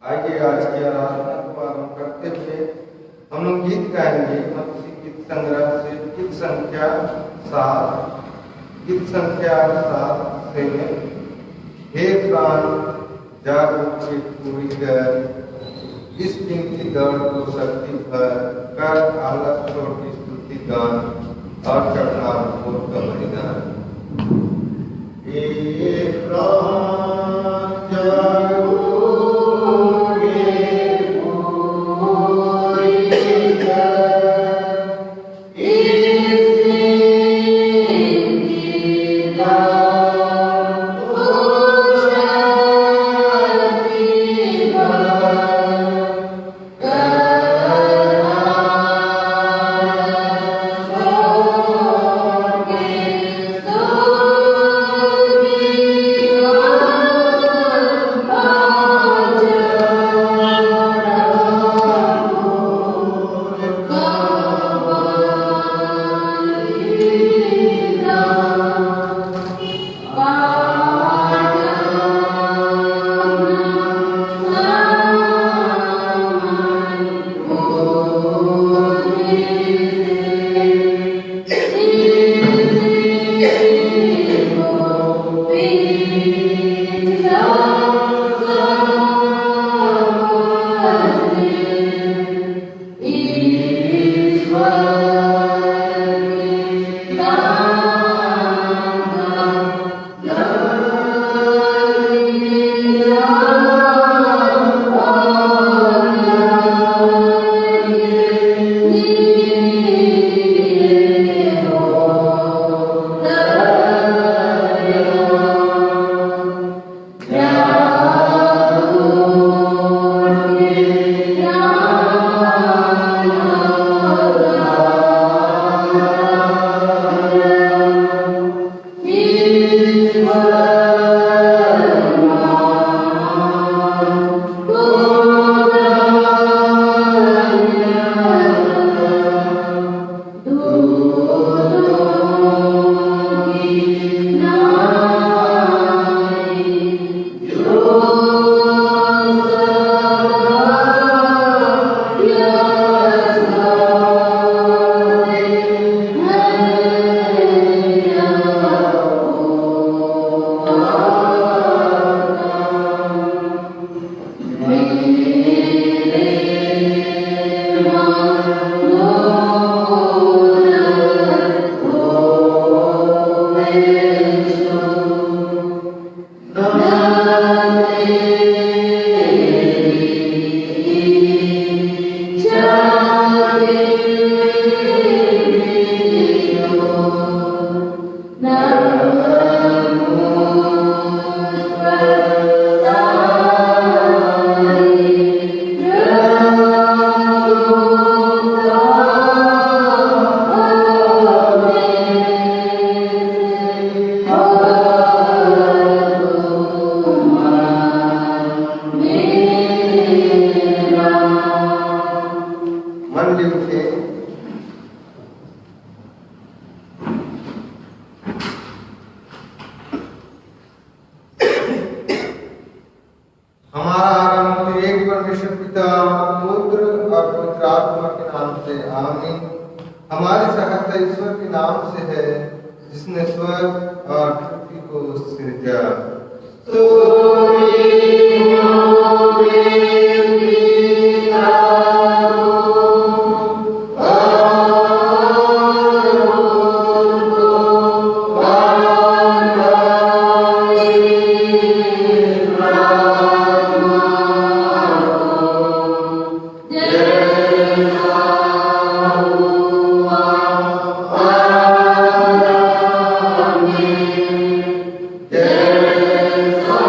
आइए आज की आराधना को आरंभ करते हुए हम लोग गीत गाएंगे। मत्स्य गीत संग्रह से गीत संख्या 7। गीत संख्या 7 से हे प्राण जाग उठे पूरी कर, इस दिन की दौड़ को शक्ति भर कर, आलस छोड़ की स्तुति गान और चढ़ना भोर का बलिदान। हे प्राण जाग हमारी सहायता ईश्वर के नाम से है, जिसने स्वर्ग और पृथ्वी को सृजा।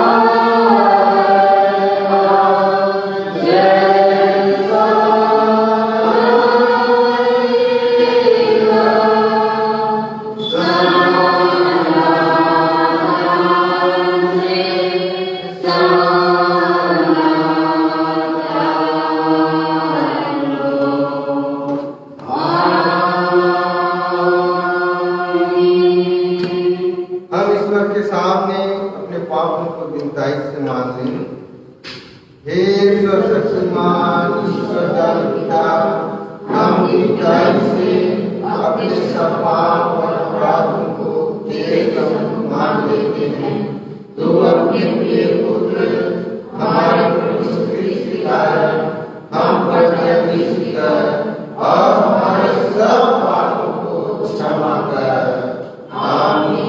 Yeah. हे सर्वशक्तिमान ईश्वर पिता, हम ईसाई से अपने सब पाप और अपराधों को तेरे सम्मुख मान लेते हैं। तो अपने प्रिय पुत्र हमारे प्रभु यीशु मसीह के कारण हम पर दया कर और हमारे सब पापों को क्षमा कर। आमीन।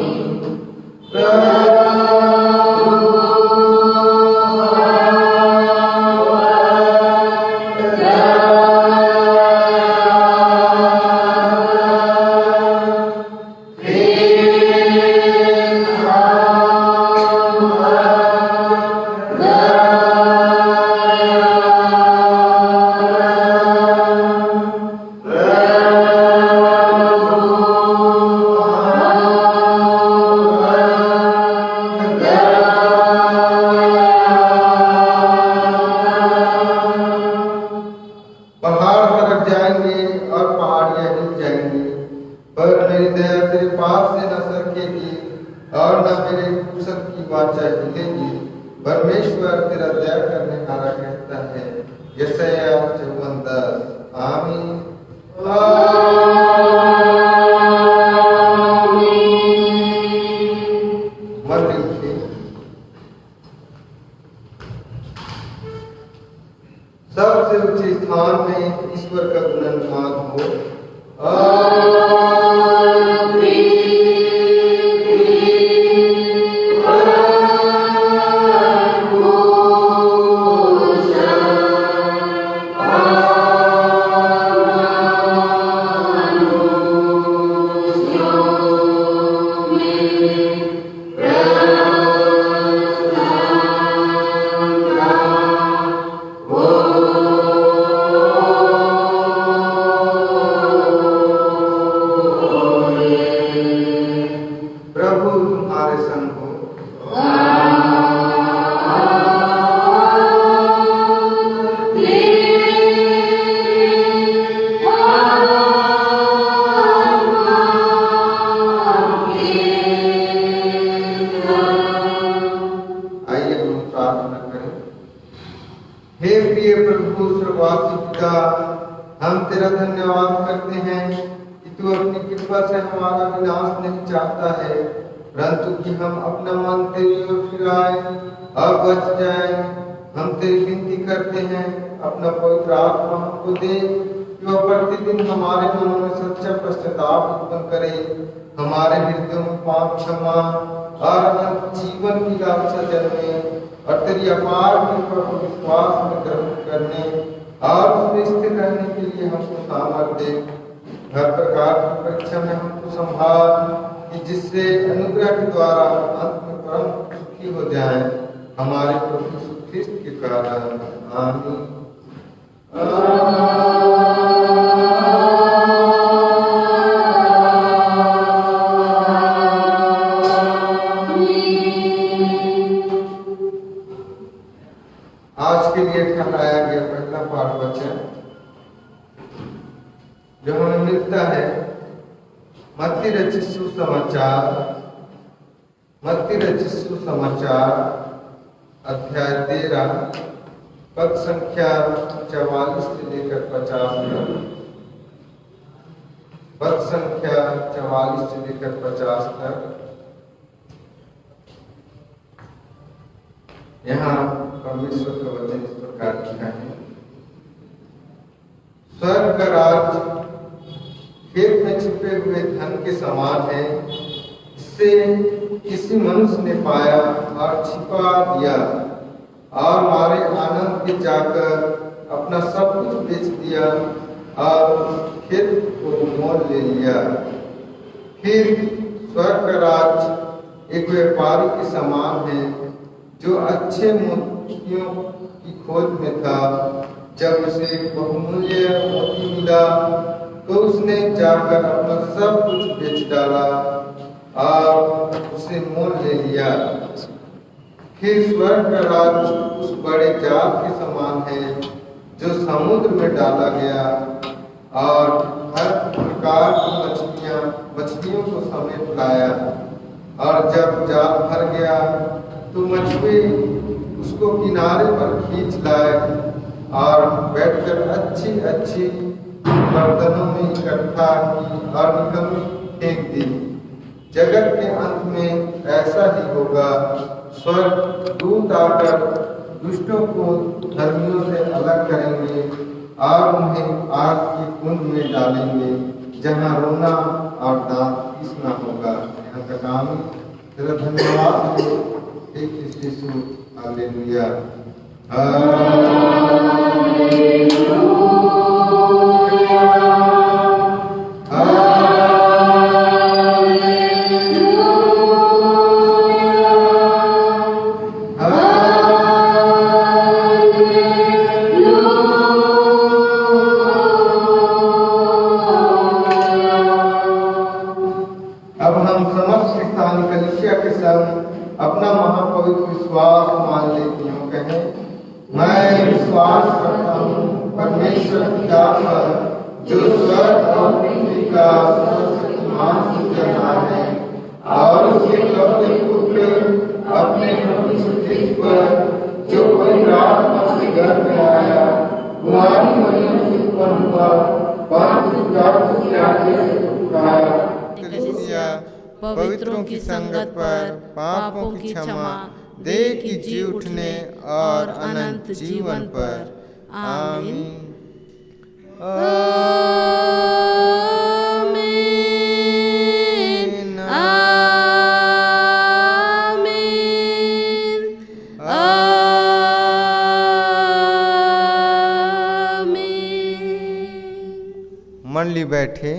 परमेश्वर तेरा दया करने वाला कहता है, यशायाह 54:10। आमीन। मन लीजिए। सबसे ऊंचे स्थान में ईश्वर का गुणगान हो। हे प्रिय प्रभु सर्ववासी पिता, हम तेरा धन्यवाद करते हैं कि तू अपनी कृपा से हमारा विनाश नहीं चाहता है, परंतु कि हम अपना मन तेरी ओर फिराए और बच जाए। हम तेरी विनती करते हैं, अपना पवित्र आत्मा हमको दे कि वह प्रतिदिन हमारे मनों में सच्चा पश्चाताप उत्पन्न करे, हमारे हृदयों में पाप क्षमा और अनंत जीवन की लालसा जन्मे, और तेरी अपार कृपा को विश्वास में ग्रहण करने और उसमें स्थिर रहने के लिए हमको सामर्थ्य दे। हर प्रकार की परीक्षा में हमको संभाल कि जिससे अनुग्रह के द्वारा अंत में परम सुखी हो जाए, हमारे प्रभु यीशु ख्रिस्त के कारण। आमीन। आज के लिए ठहराया गया पहला पाठ वचन जो हमें मिलता है मत्ती रचित सुसमाचार अध्याय 13 पद संख्या 44 से लेकर 50 तक। पद संख्या 44 से लेकर 50 तक। यहाँ परमेश्वर का वचन इस प्रकार लिखा है, स्वर्ग का राज्य खेत में छिपे हुए धन के समान है, जिसे किसी मनुष्य ने पाया और छिपा दिया, और मारे आनंद के जाकर अपना सब कुछ बेच दिया और खेत को मोल ले लिया। फिर स्वर्ग का राज्य एक व्यापारी के समान है, जो अच्छे मोतियों की खोज में था। जब उसे बहुमूल्य मोती मिला तो उसने जाकर अपना सब कुछ बेच डाला और उसे मोल ले लिया। फिर स्वर्ग का राज्य उस बड़े जाल के समान है जो समुद्र में डाला गया और हर प्रकार की मछलियों को समेट लाया। और जब जाल भर गया तो मछुए उस उसको किनारे पर खींच लाए और बैठकर अच्छी अच्छी बर्तनों में इकट्ठा की और निकल फेंक दी। जगत के अंत में ऐसा ही होगा। स्वर्ग दूत आकर दुष्टों को धर्मियों से अलग करेंगे और उन्हें आग के कुंड में डालेंगे, जहाँ रोना और दांत पीसना होगा। यहाँ तक आमीन। तेरा धन्यवाद हे कृष्ण यीशु। हालेलुया। अब हम समस्त क्रिस्तानी कलीसिया के संग अपना महापवित्र विश्वास मान लेते हैं। कहें, मैं विश्वास करता हूँ परमेश्वर पिता पर, जो स्वर्ग और पृथ्वी का सर्वशक्तिमान सृजनहार है, और उसके एकलौते पुत्र अपने प्रभु यीशु ख्रीस्त पर, जो पवित्र आत्मा से गर्भ में आया, कुंवारी मरियम से उत्पन्न हुआ, पांच पिताओं के आगे से उठाया, पवित्रों की संगत पर पापों की क्षमा, देह की जी उठने और अनंत जीवन पर। आमीन। मंडली बैठे।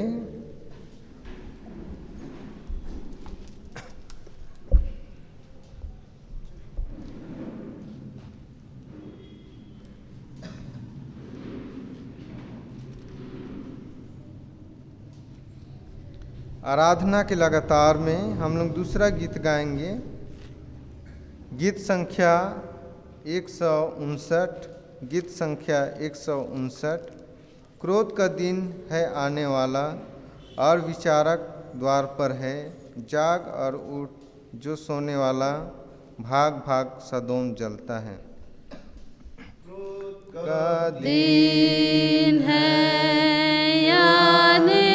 आराधना के लगातार में हम लोग दूसरा गीत गाएंगे। गीत संख्या 159। गीत संख्या 159। क्रोध का दिन है आने वाला और विचारक द्वार पर है। जाग और उठ जो सोने वाला, भाग भाग सदोम जलता है। क्रोध का दिन है आने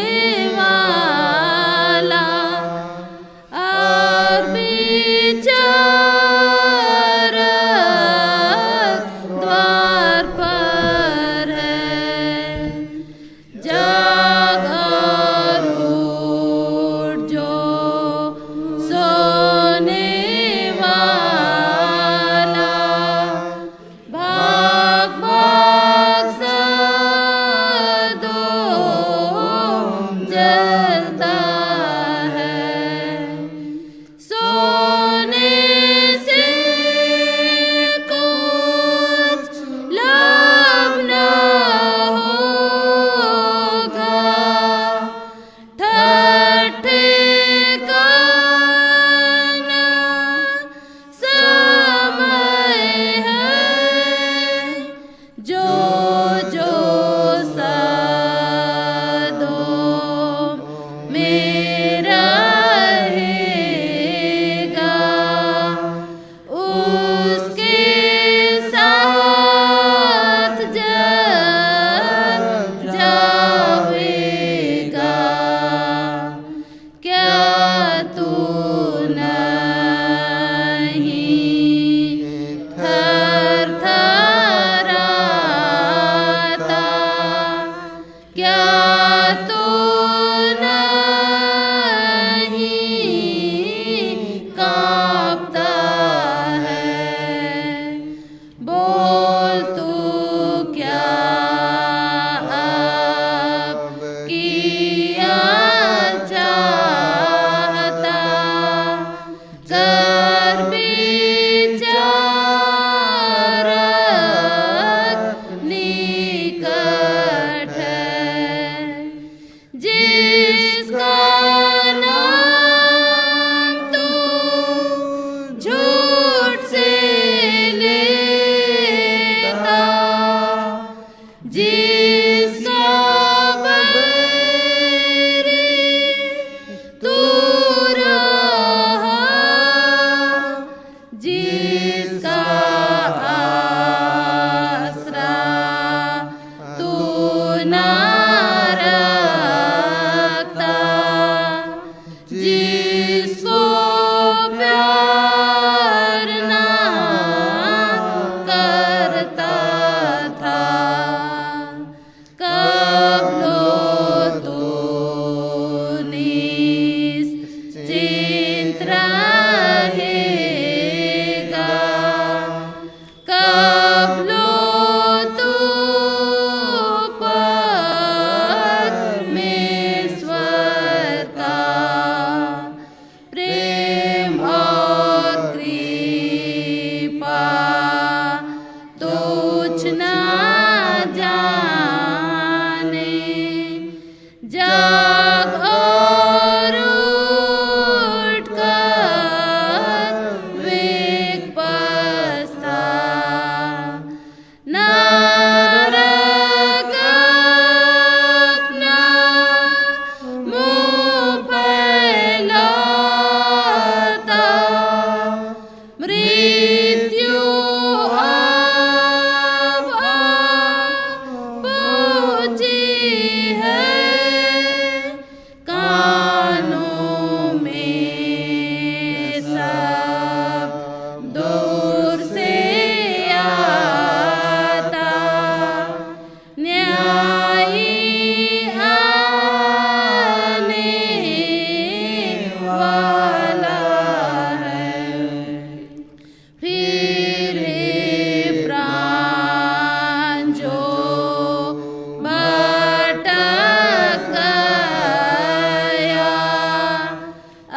था। कब लो तू निश्चिंत रहेगा, कब लो तू परमेश्वर का प्रेम और कृपा तुझ न जाने। जाग और उठकर वेग पसा, नरक अपना मुँह फैलाता, मृत्यु अब पहुँची है। कानों में सब दूर से आता, न्यायी आने वाला है। फिर हे प्राण जो भटक गया,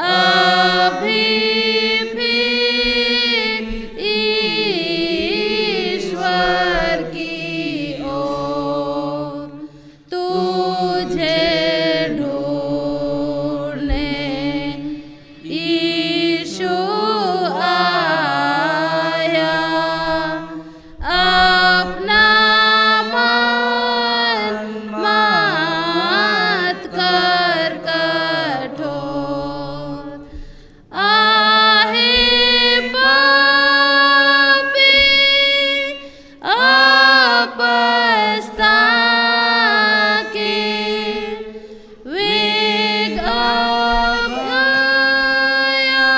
अभी फिर ईश्वर की ओर तुझे ढूंढने यीशु आया। अपना मन मत कर कठोर, आहे पापी अपस्ता के वेग अब आया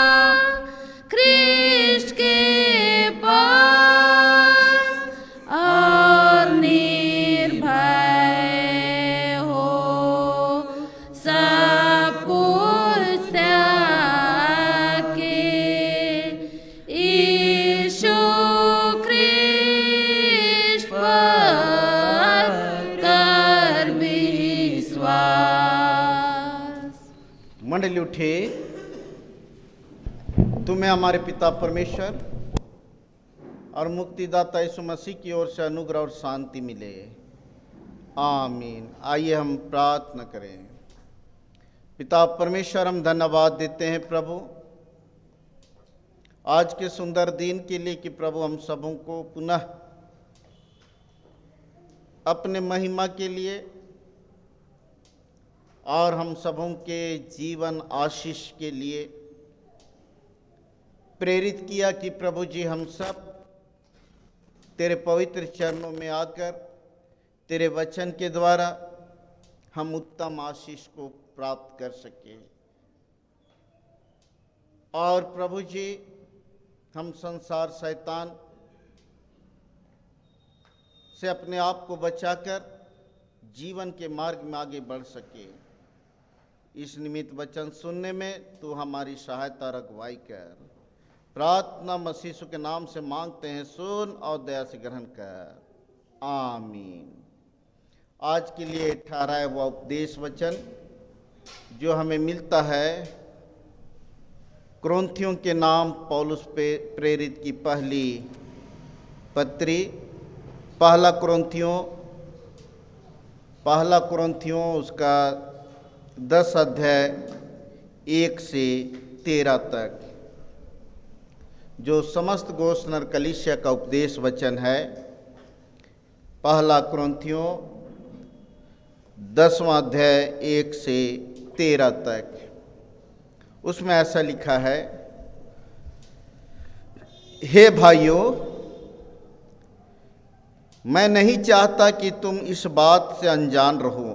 ख्रीष्ट के पास, और निर्भय हो सब कुछ त्याग के यीशु ख्रीष्ट पर कर विश्वास। मंडली उठे। तुम्हें हमारे पिता परमेश्वर और मुक्तिदाता यीशु मसीह की ओर से अनुग्रह और शांति मिले। आमीन। आइए हम प्रार्थना करें। पिता परमेश्वर, हम धन्यवाद देते हैं प्रभु आज के सुंदर दिन के लिए कि प्रभु हम सबों को पुनः अपने महिमा के लिए और हम सबों के जीवन आशीष के लिए प्रेरित किया कि प्रभु जी हम सब तेरे पवित्र चरणों में आकर तेरे वचन के द्वारा हम उत्तम आशीष को प्राप्त कर सके। और प्रभु जी हम संसार शैतान से अपने आप को बचाकर जीवन के मार्ग में आगे बढ़ सके। इस निमित्त वचन सुनने में तू हमारी सहायता रखवाई कर। प्रार्थना मसीह यीशु के नाम से मांगते हैं, सुन और दया से ग्रहण कर। आमीन। आज के लिए ठहरा है वह उपदेश वचन जो हमें मिलता है कुरिन्थियों के नाम पौलुस पे प्रेरित की पहली पत्री, पहला कुरिन्थियों उसका 10 अध्याय 1 से 13 तक, जो समस्त गोस्नर कलीसिया का उपदेश वचन है। पहला कुरिन्थियों 10वां अध्याय 1 से 13 तक। उसमें ऐसा लिखा है, हे भाइयों, मैं नहीं चाहता कि तुम इस बात से अनजान रहो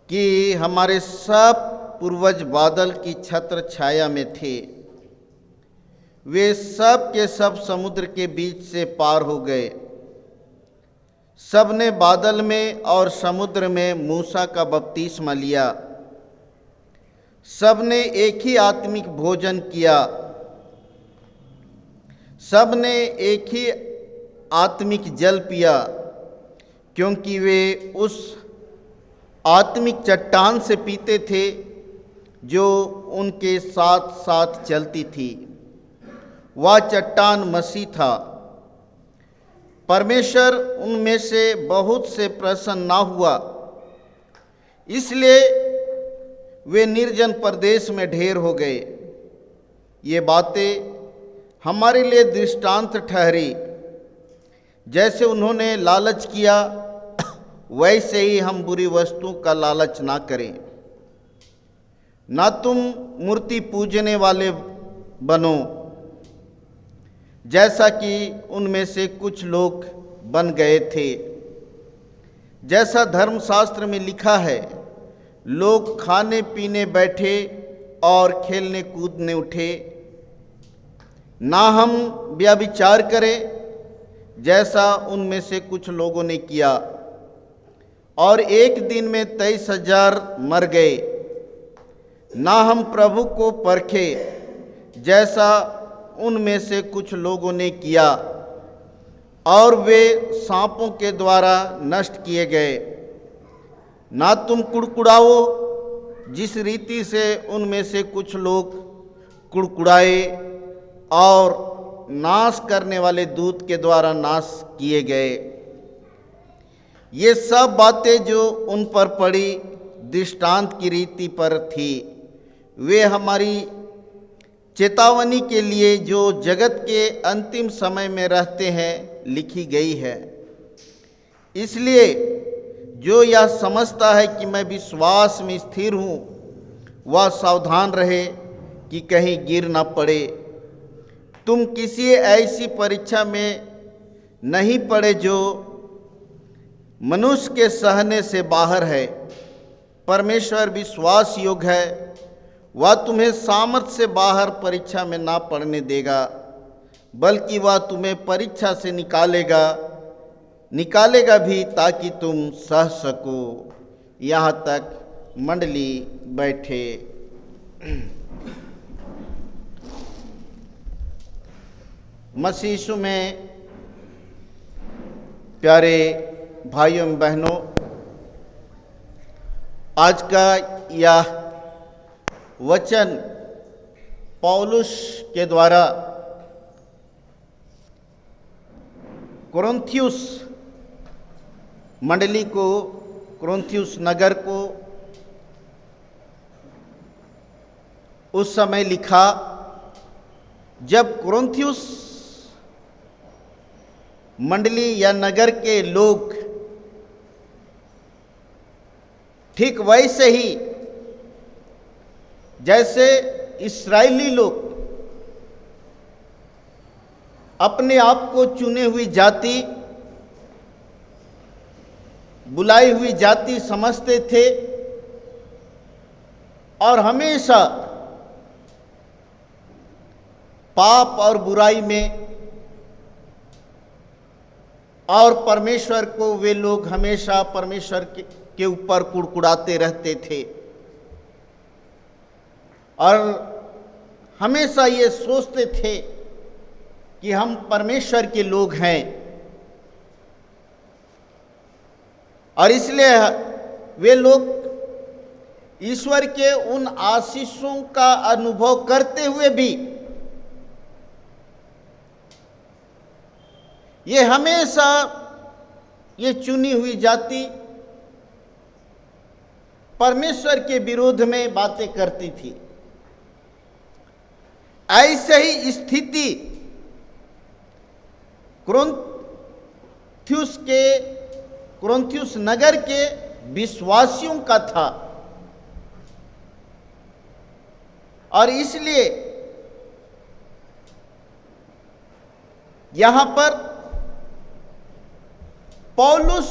कि हमारे सब पूर्वज बादल की छत्र छाया में थे। वे सब के सब समुद्र के बीच से पार हो गए। सब ने बादल में और समुद्र में मूसा का बपतिस्मा लिया। सब ने एक ही आत्मिक भोजन किया। सब ने एक ही आत्मिक जल पिया, क्योंकि वे उस आत्मिक चट्टान से पीते थे जो उनके साथ साथ चलती थी। वह चट्टान मसीह था। परमेश्वर उनमें से बहुत से प्रसन्न ना हुआ, इसलिए वे निर्जन प्रदेश में ढेर हो गए। ये बातें हमारे लिए दृष्टांत ठहरी। जैसे उन्होंने लालच किया, वैसे ही हम बुरी वस्तुओं का लालच ना करें। ना तुम मूर्ति पूजने वाले बनो, जैसा कि उनमें से कुछ लोग बन गए थे। जैसा धर्मशास्त्र में लिखा है, लोग खाने पीने बैठे और खेलने कूदने उठे। ना हम व्यभिचार करें, जैसा उनमें से कुछ लोगों ने किया, और एक दिन में 23,000 मर गए। ना हम प्रभु को परखे, जैसा उनमें से कुछ लोगों ने किया, और वे सांपों के द्वारा नष्ट किए गए। ना तुम कुड़कुड़ाओ, जिस रीति से उनमें से कुछ लोग कुड़कुड़ाए और नाश करने वाले दूत के द्वारा नाश किए गए। ये सब बातें जो उन पर पड़ी दृष्टांत की रीति पर थी, वे हमारी चेतावनी के लिए जो जगत के अंतिम समय में रहते हैं लिखी गई है। इसलिए जो यह समझता है कि मैं विश्वास में स्थिर हूँ, वह सावधान रहे कि कहीं गिर न पड़े। तुम किसी ऐसी परीक्षा में नहीं पड़े जो मनुष्य के सहने से बाहर है। परमेश्वर विश्वास योग्य है, वह तुम्हें सामर्थ से बाहर परीक्षा में ना पड़ने देगा, बल्कि वह तुम्हें परीक्षा से निकालेगा भी, ताकि तुम सह सको। यहाँ तक मंडली बैठे। मसीह यीशु में प्यारे भाइयों एवं बहनों, आज का यह वचन पौलुस के द्वारा कुरिन्थियुस मंडली को, कुरिन्थियुस नगर को उस समय लिखा जब कुरिन्थियुस मंडली या नगर के लोग ठीक वैसे ही जैसे इस्राएली लोग अपने आप को चुने हुई जाति, बुलाई हुई जाति समझते थे और हमेशा पाप और बुराई में, और परमेश्वर को वे लोग हमेशा परमेश्वर के ऊपर कुड़कुड़ाते रहते थे और हमेशा ये सोचते थे कि हम परमेश्वर के लोग हैं, और इसलिए वे लोग ईश्वर के उन आशीषों का अनुभव करते हुए भी ये हमेशा ये चुनी हुई जाति परमेश्वर के विरोध में बातें करती थी। ऐसे ही स्थिति कुरिन्थियुस नगर के विश्वासियों का था, और इसलिए यहां पर पौलुस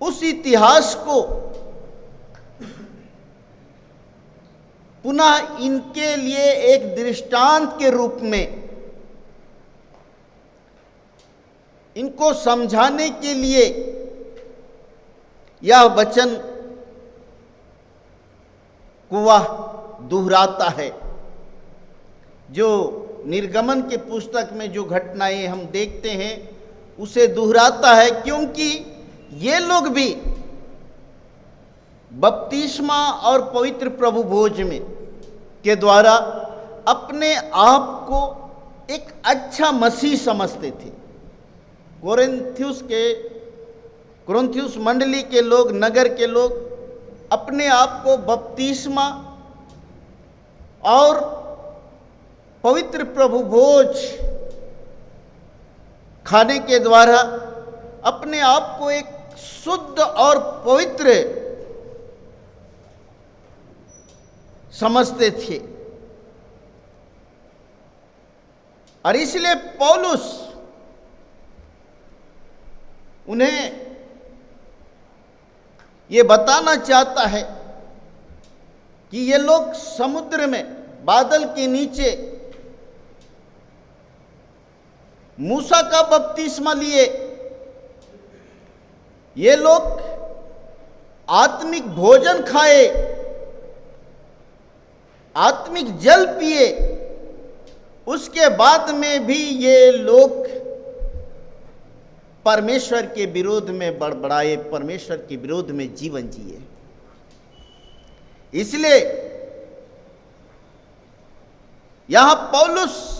उस इतिहास को पुनः इनके लिए एक दृष्टांत के रूप में, इनको समझाने के लिए यह वचन को वह दोहराता है। जो निर्गमन के पुस्तक में जो घटनाएं हम देखते हैं उसे दोहराता है, क्योंकि ये लोग भी बपतिस्मा और पवित्र प्रभु भोज में के द्वारा अपने आप को एक अच्छा मसीह समझते थे। कोरिन्थियुस मंडली के लोग, नगर के लोग अपने आप को बपतिस्मा और पवित्र प्रभु भोज खाने के द्वारा अपने आप को एक शुद्ध और पवित्र समझते थे। और इसलिए पौलुस उन्हें ये बताना चाहता है कि ये लोग समुद्र में बादल के नीचे मूसा का बपतिस्मा लिए, ये लोग आत्मिक भोजन खाए, आत्मिक जल पिए, उसके बाद में भी ये लोग परमेश्वर के विरोध में बड़बड़ाए, परमेश्वर के विरोध में जीवन जिए। इसलिए यहां पौलुस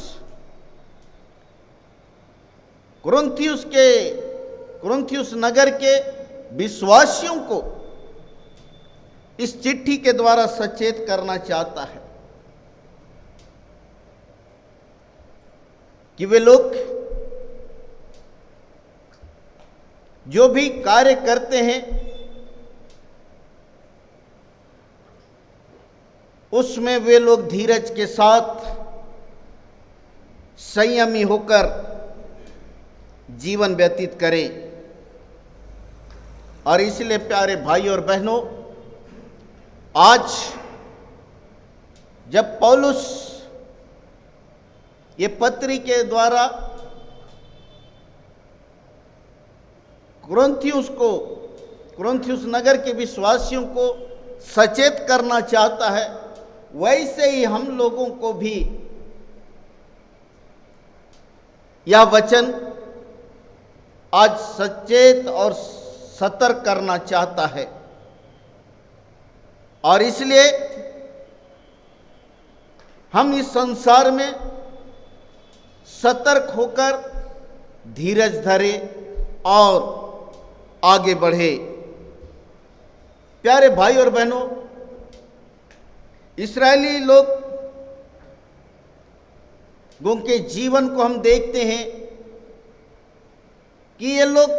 कुरिन्थियुस नगर के विश्वासियों को इस चिट्ठी के द्वारा सचेत करना चाहता है कि वे लोग जो भी कार्य करते हैं उसमें वे लोग धीरज के साथ संयमी होकर जीवन व्यतीत करें। और इसलिए प्यारे भाई और बहनों, आज जब पौलुस ये पत्री के द्वारा कुरिन्थियुस नगर के विश्वासियों को सचेत करना चाहता है, वैसे ही हम लोगों को भी यह वचन आज सचेत और सतर्क करना चाहता है। और इसलिए हम इस संसार में सतर्क होकर धीरज धरे और आगे बढ़े। प्यारे भाई और बहनों, इस्राएली लोगों के जीवन को हम देखते हैं कि ये लोग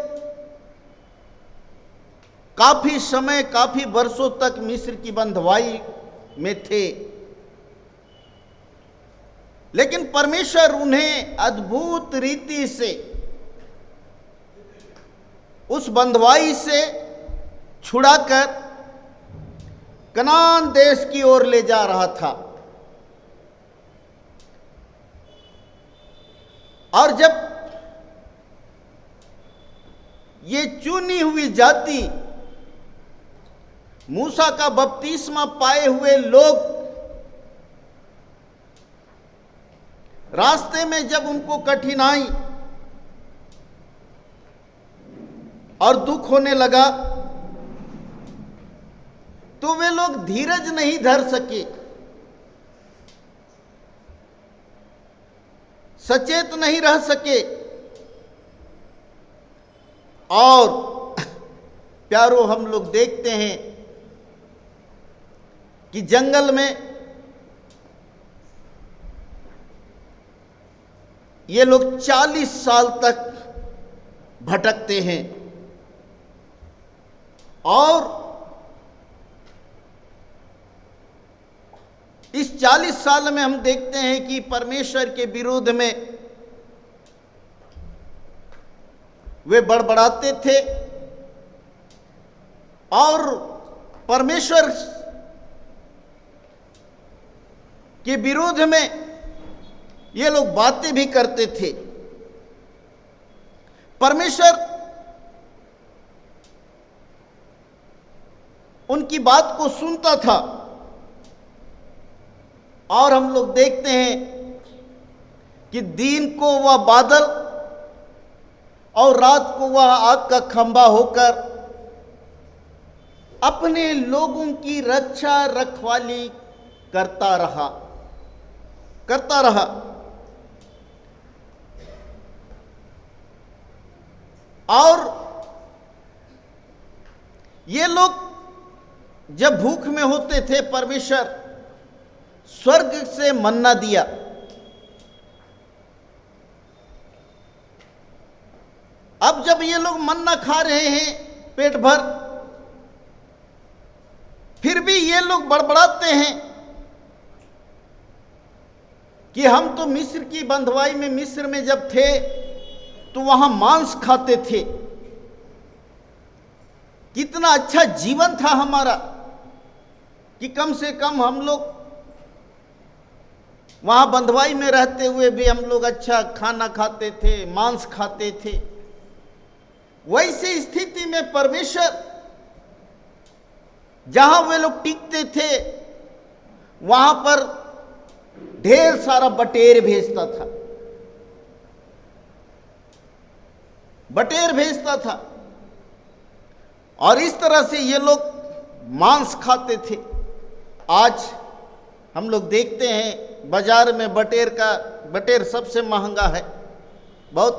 काफी समय, काफी वर्षों तक मिस्र की बंधुआई में थे, लेकिन परमेश्वर उन्हें अद्भुत रीति से उस बंधुआई से छुड़ाकर कनान देश की ओर ले जा रहा था। और जब ये चुनी हुई जाति मूसा का बपतिस्मा पाए हुए लोग रास्ते में जब उनको कठिनाई और दुख होने लगा तो वे लोग धीरज नहीं धर सके, सचेत नहीं रह सके। और प्यारो, हम लोग देखते हैं कि जंगल में ये लोग 40 साल तक भटकते हैं और इस 40 साल में हम देखते हैं कि परमेश्वर के विरोध में वे बड़बड़ाते थे और परमेश्वर के विरोध में ये लोग बातें भी करते थे। परमेश्वर उनकी बात को सुनता था। और हम लोग देखते हैं कि दिन को वह बादल और रात को वह आग का खंभा होकर अपने लोगों की रक्षा रखवाली करता रहा। और ये लोग जब भूख में होते थे, परमेश्वर स्वर्ग से मन्ना दिया। अब जब ये लोग मन्ना खा रहे हैं पेट भर, फिर भी ये लोग बड़बड़ाते हैं कि हम तो मिस्र की बंधुआई में, मिस्र में जब थे तो वहां मांस खाते थे, कितना अच्छा जीवन था हमारा कि कम से कम हम लोग वहां बंधुआई में रहते हुए भी हम लोग अच्छा खाना खाते थे, मांस खाते थे। वैसी स्थिति में परमेश्वर जहां वे लोग टिकते थे वहां पर ढेर सारा बटेर भेजता था, और इस तरह से ये लोग मांस खाते थे। आज हम लोग देखते हैं बाजार में बटेर सबसे महंगा है, बहुत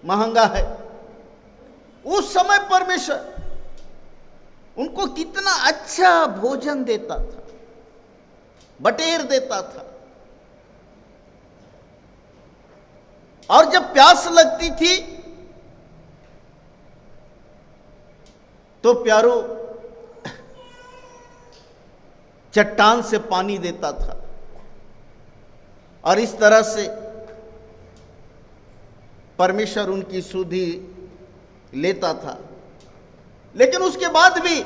महंगा है। उस समय परमेश्वर उनको कितना अच्छा भोजन देता था, बटेर देता था। और जब प्यास लगती थी तो प्यारो चट्टान से पानी देता था, और इस तरह से परमेश्वर उनकी सुधि लेता था। लेकिन उसके बाद भी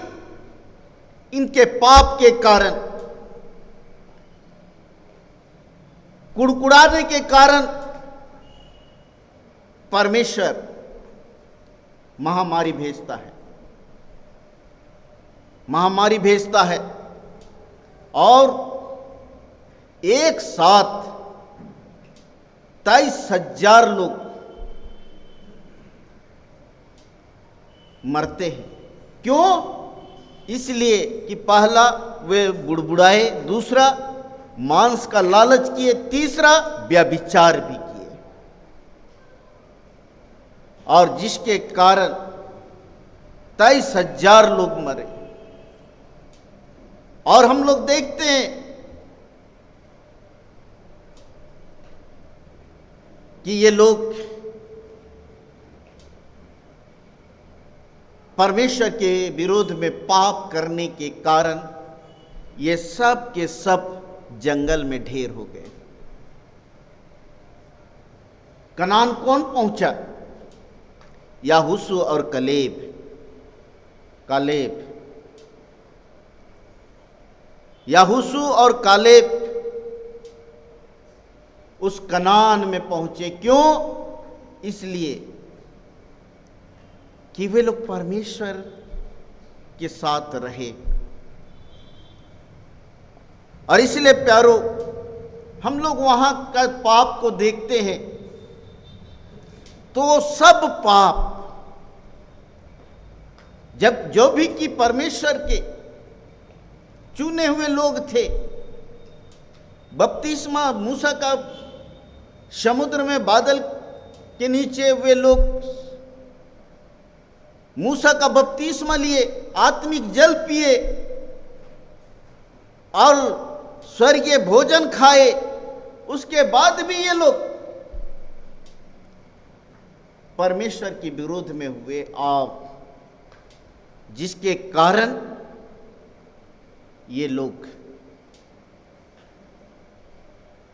इनके पाप के कारण, कुड़कुड़ाने के कारण परमेश्वर महामारी भेजता है और एक साथ 23,000 लोग मरते हैं। क्यों? इसलिए कि पहला वे बुड़बुड़ाए, दूसरा मांस का लालच किए, तीसरा व्यभिचार भी किए, और जिसके कारण 23,000 लोग मरे। और हम लोग देखते हैं कि ये लोग परमेश्वर के विरोध में पाप करने के कारण ये सब के सब जंगल में ढेर हो गए। कनान कौन पहुंचा? याहूसू और कालेब याहूसू और कालेब उस कनान में पहुंचे। क्यों? इसलिए कि वे लोग परमेश्वर के साथ रहे। और इसलिए प्यारो, हम लोग वहां का पाप को देखते हैं तो सब पाप जब जो भी कि परमेश्वर के चुने हुए लोग थे, बपतिस्मा मूसा का समुद्र में बादल के नीचे वे लोग मूसा का बपतिस्मा लिए, आत्मिक जल पिए और स्वर्गीय भोजन खाए, उसके बाद भी ये लोग परमेश्वर के विरोध में हुए, और जिसके कारण ये लोग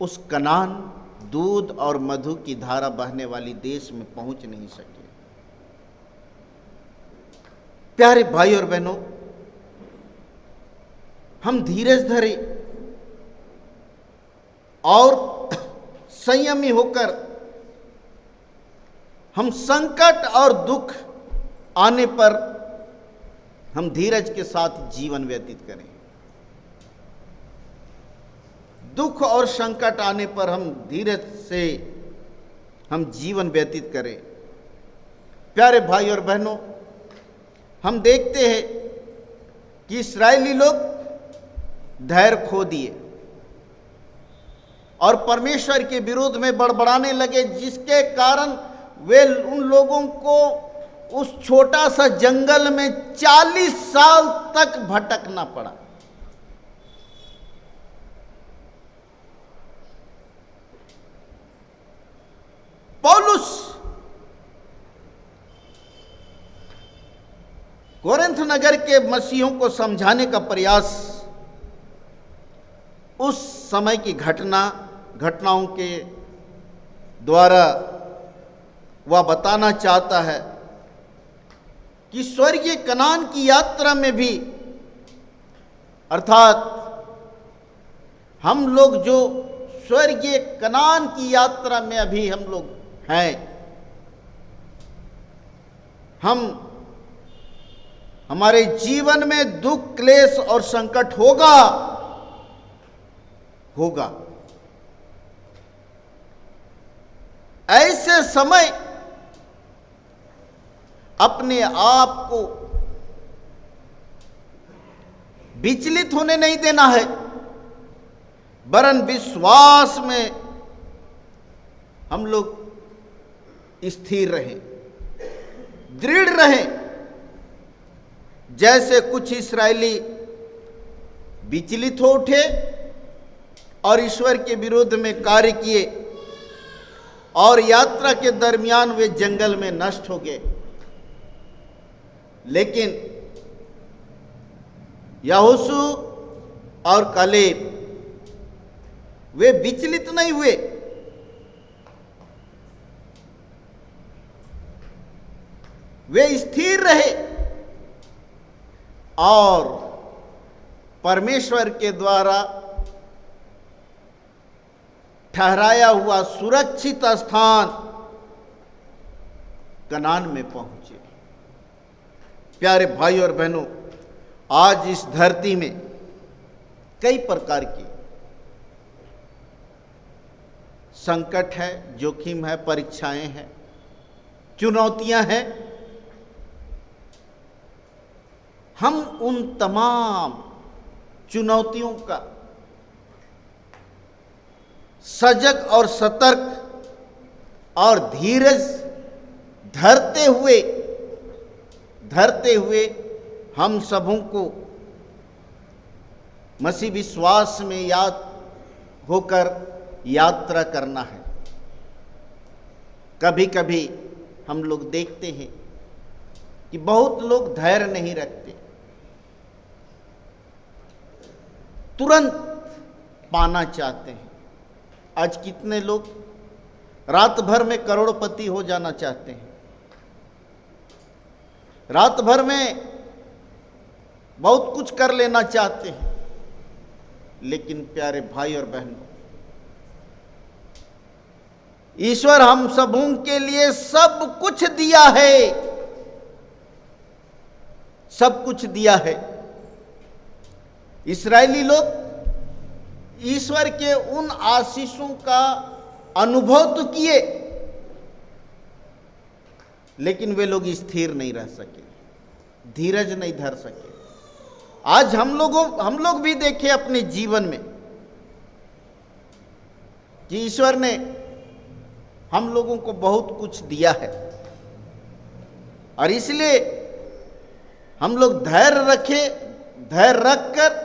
उस कनान, दूध और मधु की धारा बहने वाली देश में पहुंच नहीं सके। प्यारे भाई और बहनों, हम धीरज धरे, और संयमी होकर हम संकट और दुख आने पर हम धीरज के साथ जीवन व्यतीत करें। दुख और संकट आने पर हम धीरज से हम जीवन व्यतीत करें। प्यारे भाई और बहनों, हम देखते हैं कि इस्राएली लोग धैर्य खो दिए और परमेश्वर के विरोध में बड़बड़ाने लगे, जिसके कारण वे उन लोगों को उस छोटा सा जंगल में 40 साल तक भटकना पड़ा। पौलुस कोरिन्थ नगर के मसीहों को समझाने का प्रयास उस समय की घटनाओं के द्वारा वह बताना चाहता है कि स्वर्गीय कनान की यात्रा में भी, अर्थात हम लोग जो स्वर्गीय कनान की यात्रा में अभी हम लोग हैं, हमारे जीवन में दुख, क्लेश और संकट होगा। ऐसे समय अपने आप को विचलित होने नहीं देना है, वरन विश्वास में हम लोग स्थिर रहें, दृढ़ रहें। जैसे कुछ इस्राएली विचलित हो उठे और ईश्वर के विरोध में कार्य किए और यात्रा के दरमियान वे जंगल में नष्ट हो गए, लेकिन यहोशू और कालेब वे विचलित नहीं हुए। वे स्थिर रहे और परमेश्वर के द्वारा ठहराया हुआ सुरक्षित स्थान कनान में पहुंचे। प्यारे भाई और बहनों, आज इस धरती में कई प्रकार की संकट है, जोखिम है, परीक्षाएं हैं, चुनौतियां हैं। हम उन तमाम चुनौतियों का सजग और सतर्क और धीरज धरते हुए हम सबों को मसीह विश्वास में याद होकर यात्रा करना है। कभी कभी हम लोग देखते हैं कि बहुत लोग धैर्य नहीं रखते, तुरंत पाना चाहते हैं। आज कितने लोग रात भर में करोड़पति हो जाना चाहते हैं, रात भर में बहुत कुछ कर लेना चाहते हैं। लेकिन प्यारे भाई और बहनों, ईश्वर हम सबों के लिए सब कुछ दिया है, सब कुछ दिया है। इस्राएली लोग ईश्वर के उन आशीषों का अनुभव तो किए, लेकिन वे लोग स्थिर नहीं रह सके, धीरज नहीं धर सके। आज हम लोग भी देखें अपने जीवन में कि ईश्वर ने हम लोगों को बहुत कुछ दिया है और इसलिए हम लोग धैर्य रखकर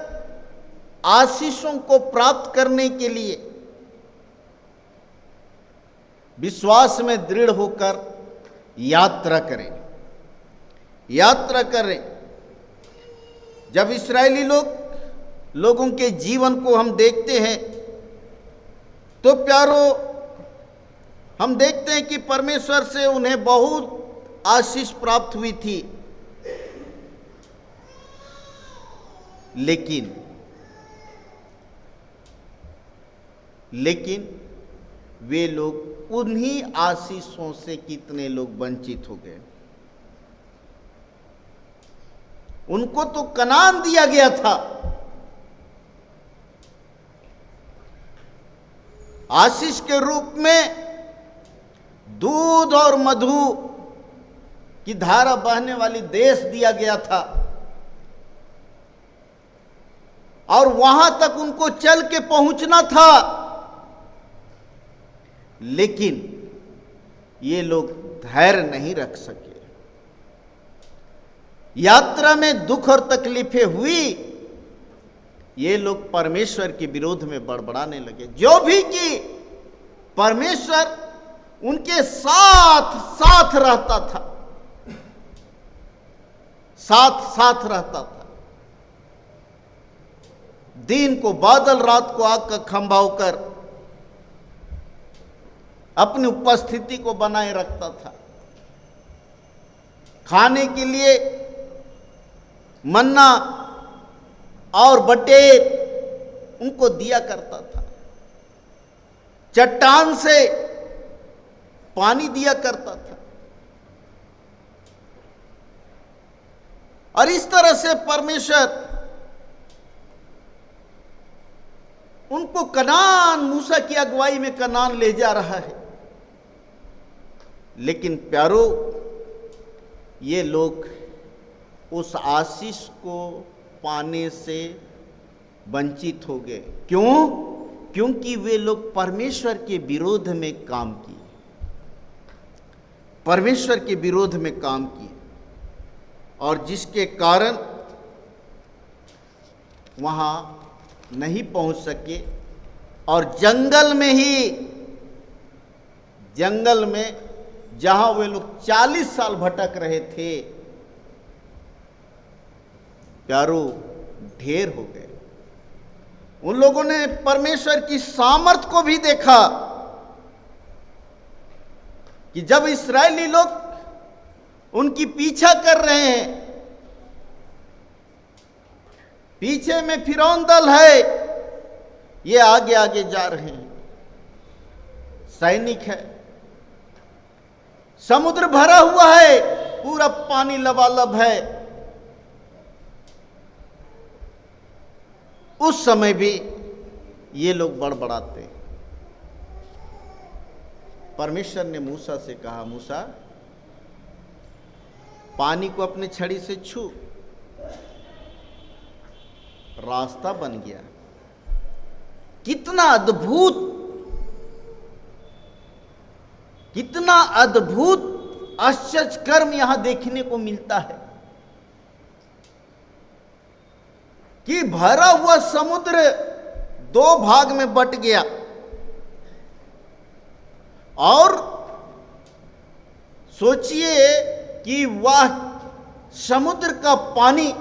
आशीषों को प्राप्त करने के लिए विश्वास में दृढ़ होकर यात्रा करें। जब इस्राएली लोगों के जीवन को हम देखते हैं तो प्यारो, हम देखते हैं कि परमेश्वर से उन्हें बहुत आशीष प्राप्त हुई थी, लेकिन लेकिन वे लोग उन्हीं आशीषों से कितने लोग वंचित हो गए। उनको तो कनान दिया गया था, आशीष के रूप में दूध और मधु की धारा बहने वाली देश दिया गया था, और वहां तक उनको चल के पहुंचना था। लेकिन ये लोग धैर्य नहीं रख सके। यात्रा में दुख और तकलीफें हुई, ये लोग परमेश्वर के विरोध में बड़बड़ाने लगे। जो भी कि परमेश्वर उनके साथ साथ रहता था, साथ साथ रहता था। दिन को बादल, रात को आग का खंभा होकर अपनी उपस्थिति को बनाए रखता था। खाने के लिए मन्ना और बटेर उनको दिया करता था, चट्टान से पानी दिया करता था। और इस तरह से परमेश्वर उनको कनान, मूसा की अगुवाई में कनान ले जा रहा है। लेकिन प्यारो, ये लोग उस आशीष को पाने से वंचित हो गए। क्यों? क्योंकि वे लोग परमेश्वर के विरोध में काम किए, परमेश्वर के विरोध में काम किए, और जिसके कारण वहां नहीं पहुंच सके। और जंगल में ही, जंगल में जहां वे लोग 40 साल भटक रहे थे, प्यारो, ढेर हो गए। उन लोगों ने परमेश्वर की सामर्थ को भी देखा कि जब इस्राएली लोग उनकी पीछा कर रहे हैं, पीछे में फिरौन दल है, ये आगे आगे जा रहे हैं, सैनिक है, समुद्र भरा हुआ है, पूरा पानी लबालब है। उस समय भी ये लोग बड़बड़ाते। परमेश्वर ने मूसा से कहा, मूसा, पानी को अपने छड़ी से छू। रास्ता बन गया। कितना अद्भुत, कितना अद्भुत आश्चर्य कर्म यहां देखने को मिलता है कि भरा हुआ समुद्र 2 भाग में बट गया, और सोचिए कि वह समुद्र का पानी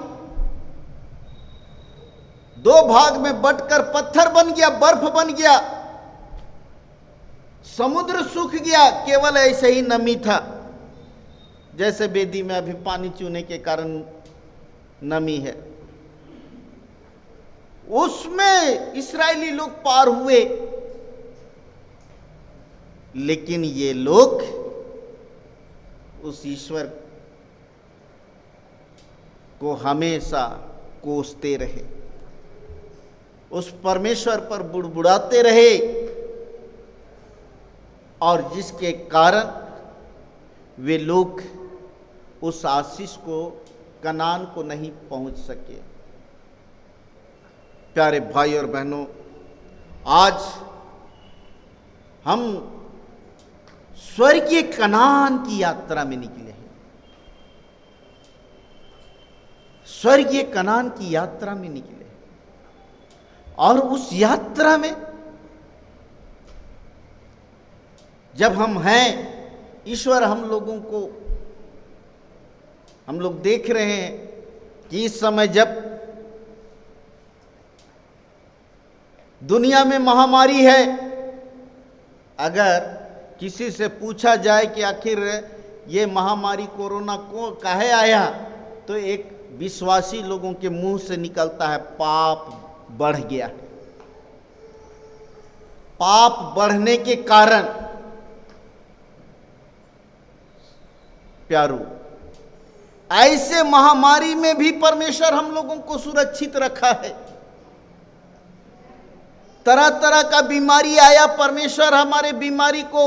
2 भाग में बटकर पत्थर बन गया, बर्फ बन गया, समुद्र सूख गया। केवल ऐसे ही नमी था, जैसे बेदी में अभी पानी चूने के कारण नमी है। उसमें इस्राएली लोग पार हुए, लेकिन ये लोग उस ईश्वर को हमेशा कोसते रहे, उस परमेश्वर पर बुड़बुड़ाते रहे, और जिसके कारण वे लोग उस आशीष को, कनान को नहीं पहुंच सके। प्यारे भाई और बहनों, आज हम स्वर्गीय कनान की यात्रा में निकले हैं, स्वर्गीय कनान की यात्रा में निकले, और उस यात्रा में जब हम हैं, ईश्वर हम लोगों को, हम लोग देख रहे हैं कि इस समय जब दुनिया में महामारी है, अगर किसी से पूछा जाए कि आखिर ये महामारी कोरोना को काहे आया, तो एक विश्वासी लोगों के मुंह से निकलता है, पाप बढ़ गया है। पाप बढ़ने के कारण प्यारो, ऐसे महामारी में भी परमेश्वर हम लोगों को सुरक्षित रखा है। तरह तरह का बीमारी आया, परमेश्वर हमारे बीमारी को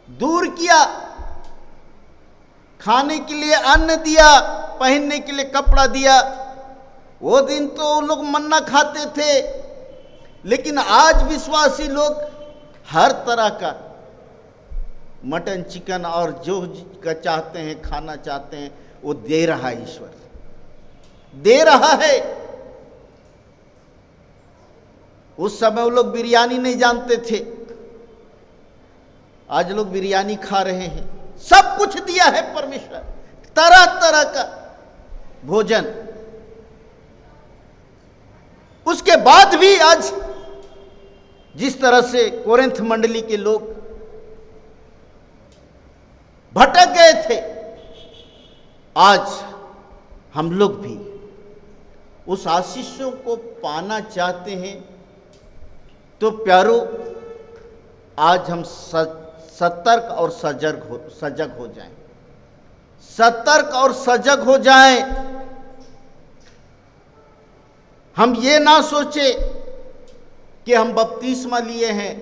दूर किया, खाने के लिए अन्न दिया, पहनने के लिए कपड़ा दिया। वो दिन तो लोग मन्ना खाते थे, लेकिन आज विश्वासी लोग हर तरह का मटन चिकन और जो का चाहते हैं, खाना चाहते हैं, वो दे रहा है, ईश्वर दे रहा है। उस समय वो लोग बिरयानी नहीं जानते थे, आज लोग बिरयानी खा रहे हैं। सब कुछ दिया है परमेश्वर, तरह तरह का भोजन। उसके बाद भी आज जिस तरह से कोरिन्थ मंडली के लोग भटक गए थे, आज हम लोग भी उस आशीषों को पाना चाहते हैं। तो प्यारो, आज हम सतर्क और सजग हो जाएं, सतर्क और सजग हो जाएं। हम ये ना सोचे कि हम बपतिस्मा लिए हैं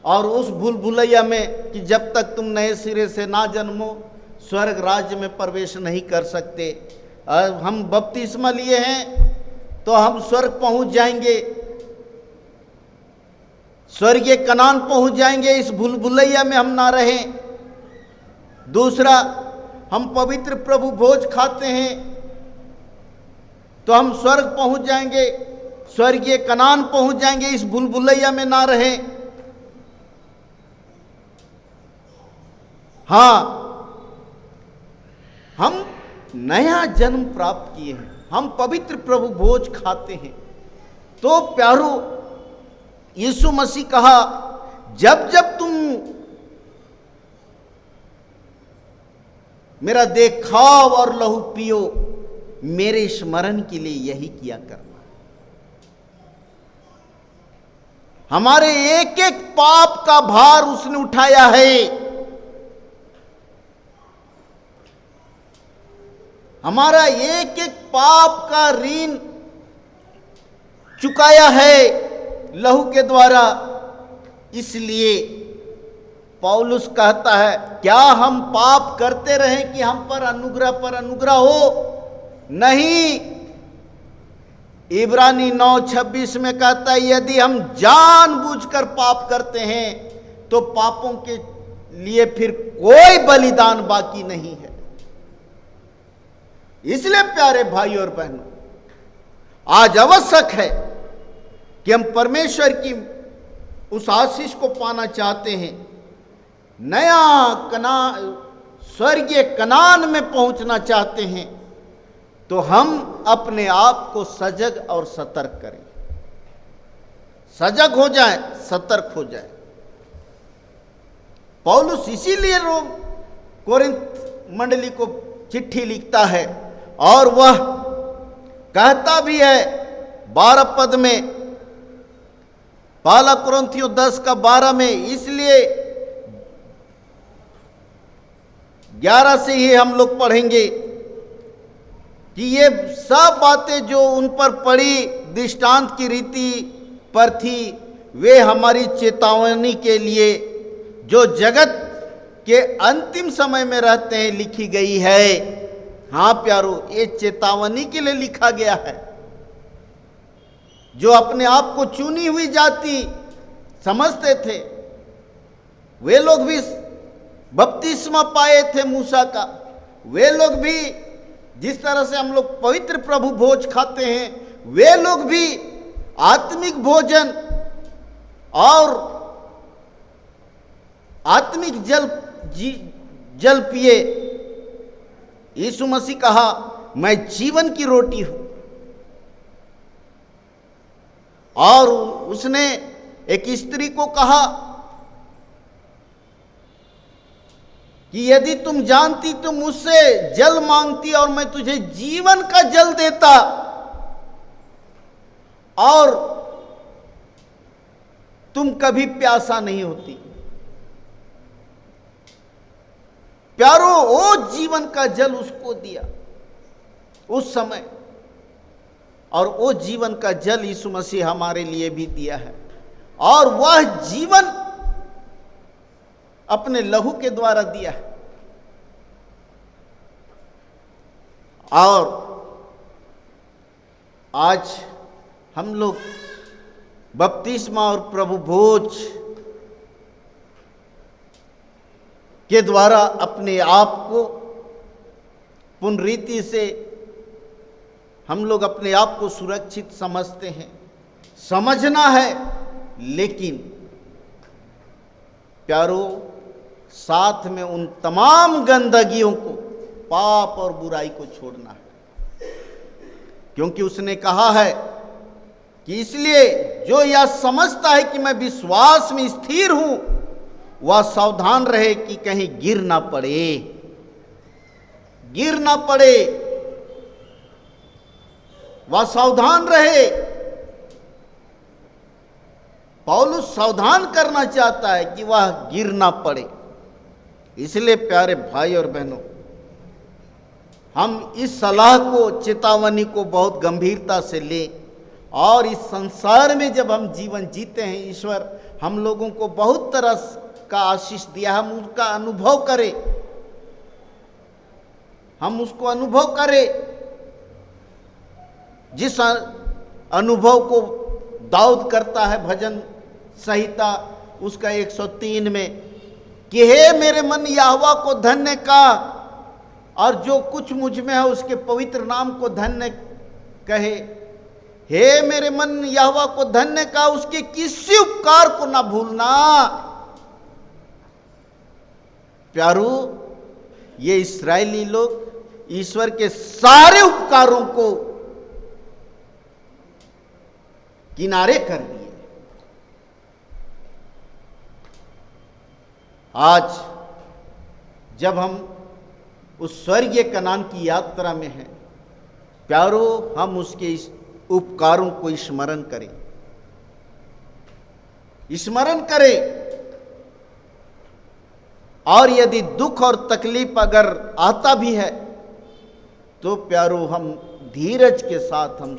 और उस भूल भुलैया में कि जब तक तुम नए सिरे से ना जन्मो स्वर्ग राज्य में प्रवेश नहीं कर सकते। हम बपतिस्मा लिए हैं तो हम स्वर्ग पहुंच जाएंगे, स्वर्गीय कनान पहुंच जाएंगे। इस भूल भुलैया में हम ना रहें। दूसरा, हम पवित्र प्रभु भोज खाते हैं तो हम स्वर्ग पहुंच जाएंगे, स्वर्गीय कनान पहुंच जाएंगे। इस भूल भुलैया में ना रहें। हाँ, हम नया जन्म प्राप्त किए हैं, हम पवित्र प्रभु भोज खाते हैं। तो प्यारो, यीशु मसीह कहा, जब जब तुम मेरा देह खाओ और लहू पियो, मेरे स्मरण के लिए यही किया करना। हमारे एक एक पाप का भार उसने उठाया है। हमारा एक एक पाप का ऋण चुकाया है लहू के द्वारा। इसलिए पौलुस कहता है, क्या हम पाप करते रहें कि हम पर अनुग्रह हो? नहीं। इब्रानी 9:26 में कहता है, यदि हम जानबूझकर पाप करते हैं तो पापों के लिए फिर कोई बलिदान बाकी नहीं है। इसलिए प्यारे भाई और बहनों, आज आवश्यक है कि हम परमेश्वर की उस आशीष को पाना चाहते हैं, नया स्वर्गीय कनान में पहुंचना चाहते हैं, तो हम अपने आप को सजग और सतर्क करें। सजग हो जाएं, सतर्क हो जाएं। पौलुस इसीलिए रोम कोरिन्थ मंडली को चिट्ठी लिखता है और वह कहता भी है 12 पद में, पहला कुरिन्थियों 10:12 में। इसलिए 11 से ही हम लोग पढ़ेंगे कि ये सब बातें जो उन पर पड़ी दृष्टांत की रीति पर थी, वे हमारी चेतावनी के लिए जो जगत के अंतिम समय में रहते हैं लिखी गई है। हाँ प्यारो, ये चेतावनी के लिए लिखा गया है। जो अपने आप को चुनी हुई जाति समझते थे, वे लोग भी बपतिस्मा पाए थे मूसा का। वे लोग भी, जिस तरह से हम लोग पवित्र प्रभु भोज खाते हैं, वे लोग भी आत्मिक भोजन और आत्मिक जल पिए। यीशु मसीह कहा, मैं जीवन की रोटी हूं। और उसने एक स्त्री को कहा कि यदि तुम जानती तो मुझसे जल मांगती और मैं तुझे जीवन का जल देता। और तुम कभी प्यासा नहीं होती। प्यारो, वो जीवन का जल उसको दिया उस समय, और वो जीवन का जल यीशु मसीह हमारे लिए भी दिया है, और वह जीवन अपने लहू के द्वारा दिया है। और आज हम लोग बपतिस्मा और प्रभु भोज के द्वारा अपने आप को पुनरीति से हम लोग अपने आप को सुरक्षित समझते हैं, समझना है, लेकिन प्यारो साथ में उन तमाम गंदगियों को, पाप और बुराई को छोड़ना है। क्योंकि उसने कहा है कि इसलिए जो यह समझता है कि मैं विश्वास में स्थिर हूं, वह सावधान रहे कि कहीं गिर ना पड़े, गिर ना पड़े। वह सावधान रहे। पौलुस सावधान करना चाहता है कि वह गिर ना पड़े। इसलिए प्यारे भाई और बहनों, हम इस सलाह को, चेतावनी को बहुत गंभीरता से लें, और इस संसार में जब हम जीवन जीते हैं, ईश्वर हम लोगों को बहुत तरह का आशीष दिया, हम उसका अनुभव करें, हम उसको अनुभव करें। जिस अनुभव को दाऊद करता है भजन संहिता उसका 103 में कि हे मेरे मन यहोवा को धन्य का, और जो कुछ मुझ में है उसके पवित्र नाम को धन्य कहे। हे मेरे मन यहोवा को धन्य का, उसके किसी उपकार को ना भूलना। प्यारो, ये इस्राएली लोग ईश्वर के सारे उपकारों को किनारे कर दिए। आज जब हम उस स्वर्गीय कनान की यात्रा में हैं, प्यारो, हम उसके इस उपकारों को स्मरण करें, स्मरण करें। और यदि दुख और तकलीफ अगर आता भी है तो प्यारो हम धीरज के साथ हम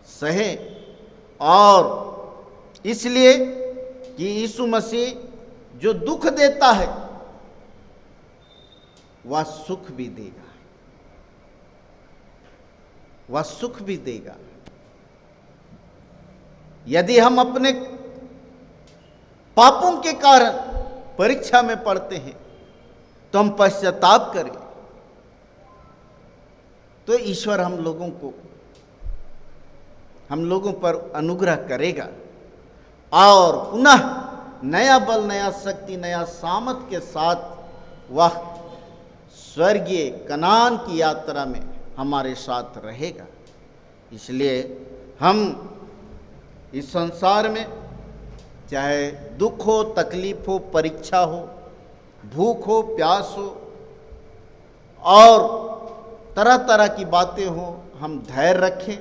सहें, और इसलिए कि यीशु मसीह जो दुख देता है वह सुख भी देगा, वह सुख भी देगा। यदि हम अपने पापों के कारण परीक्षा में पड़ते हैं तो हम पश्चाताप करें, तो ईश्वर हम लोगों पर अनुग्रह करेगा, और पुनः नया बल, नया शक्ति, नया सामर्थ के साथ वह स्वर्गीय कनान की यात्रा में हमारे साथ रहेगा। इसलिए हम इस संसार में चाहे दुख हो, तकलीफ हो, परीक्षा हो, भूख हो, प्यास हो, और तरह तरह की बातें हो, हम धैर्य रखें,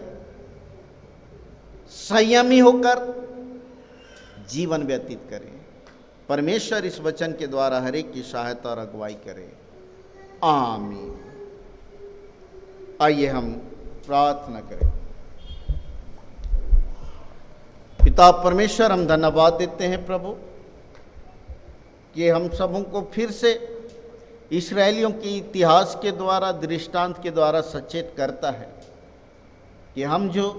संयमी होकर जीवन व्यतीत करें। परमेश्वर इस वचन के द्वारा हर एक की सहायता और अगुवाई करे। आमीन। आइए हम प्रार्थना करें। पिता परमेश्वर, हम धन्यवाद देते हैं प्रभु कि हम सबों को फिर से इस्राएलियों के इतिहास के द्वारा, दृष्टांत के द्वारा सचेत करता है कि हम जो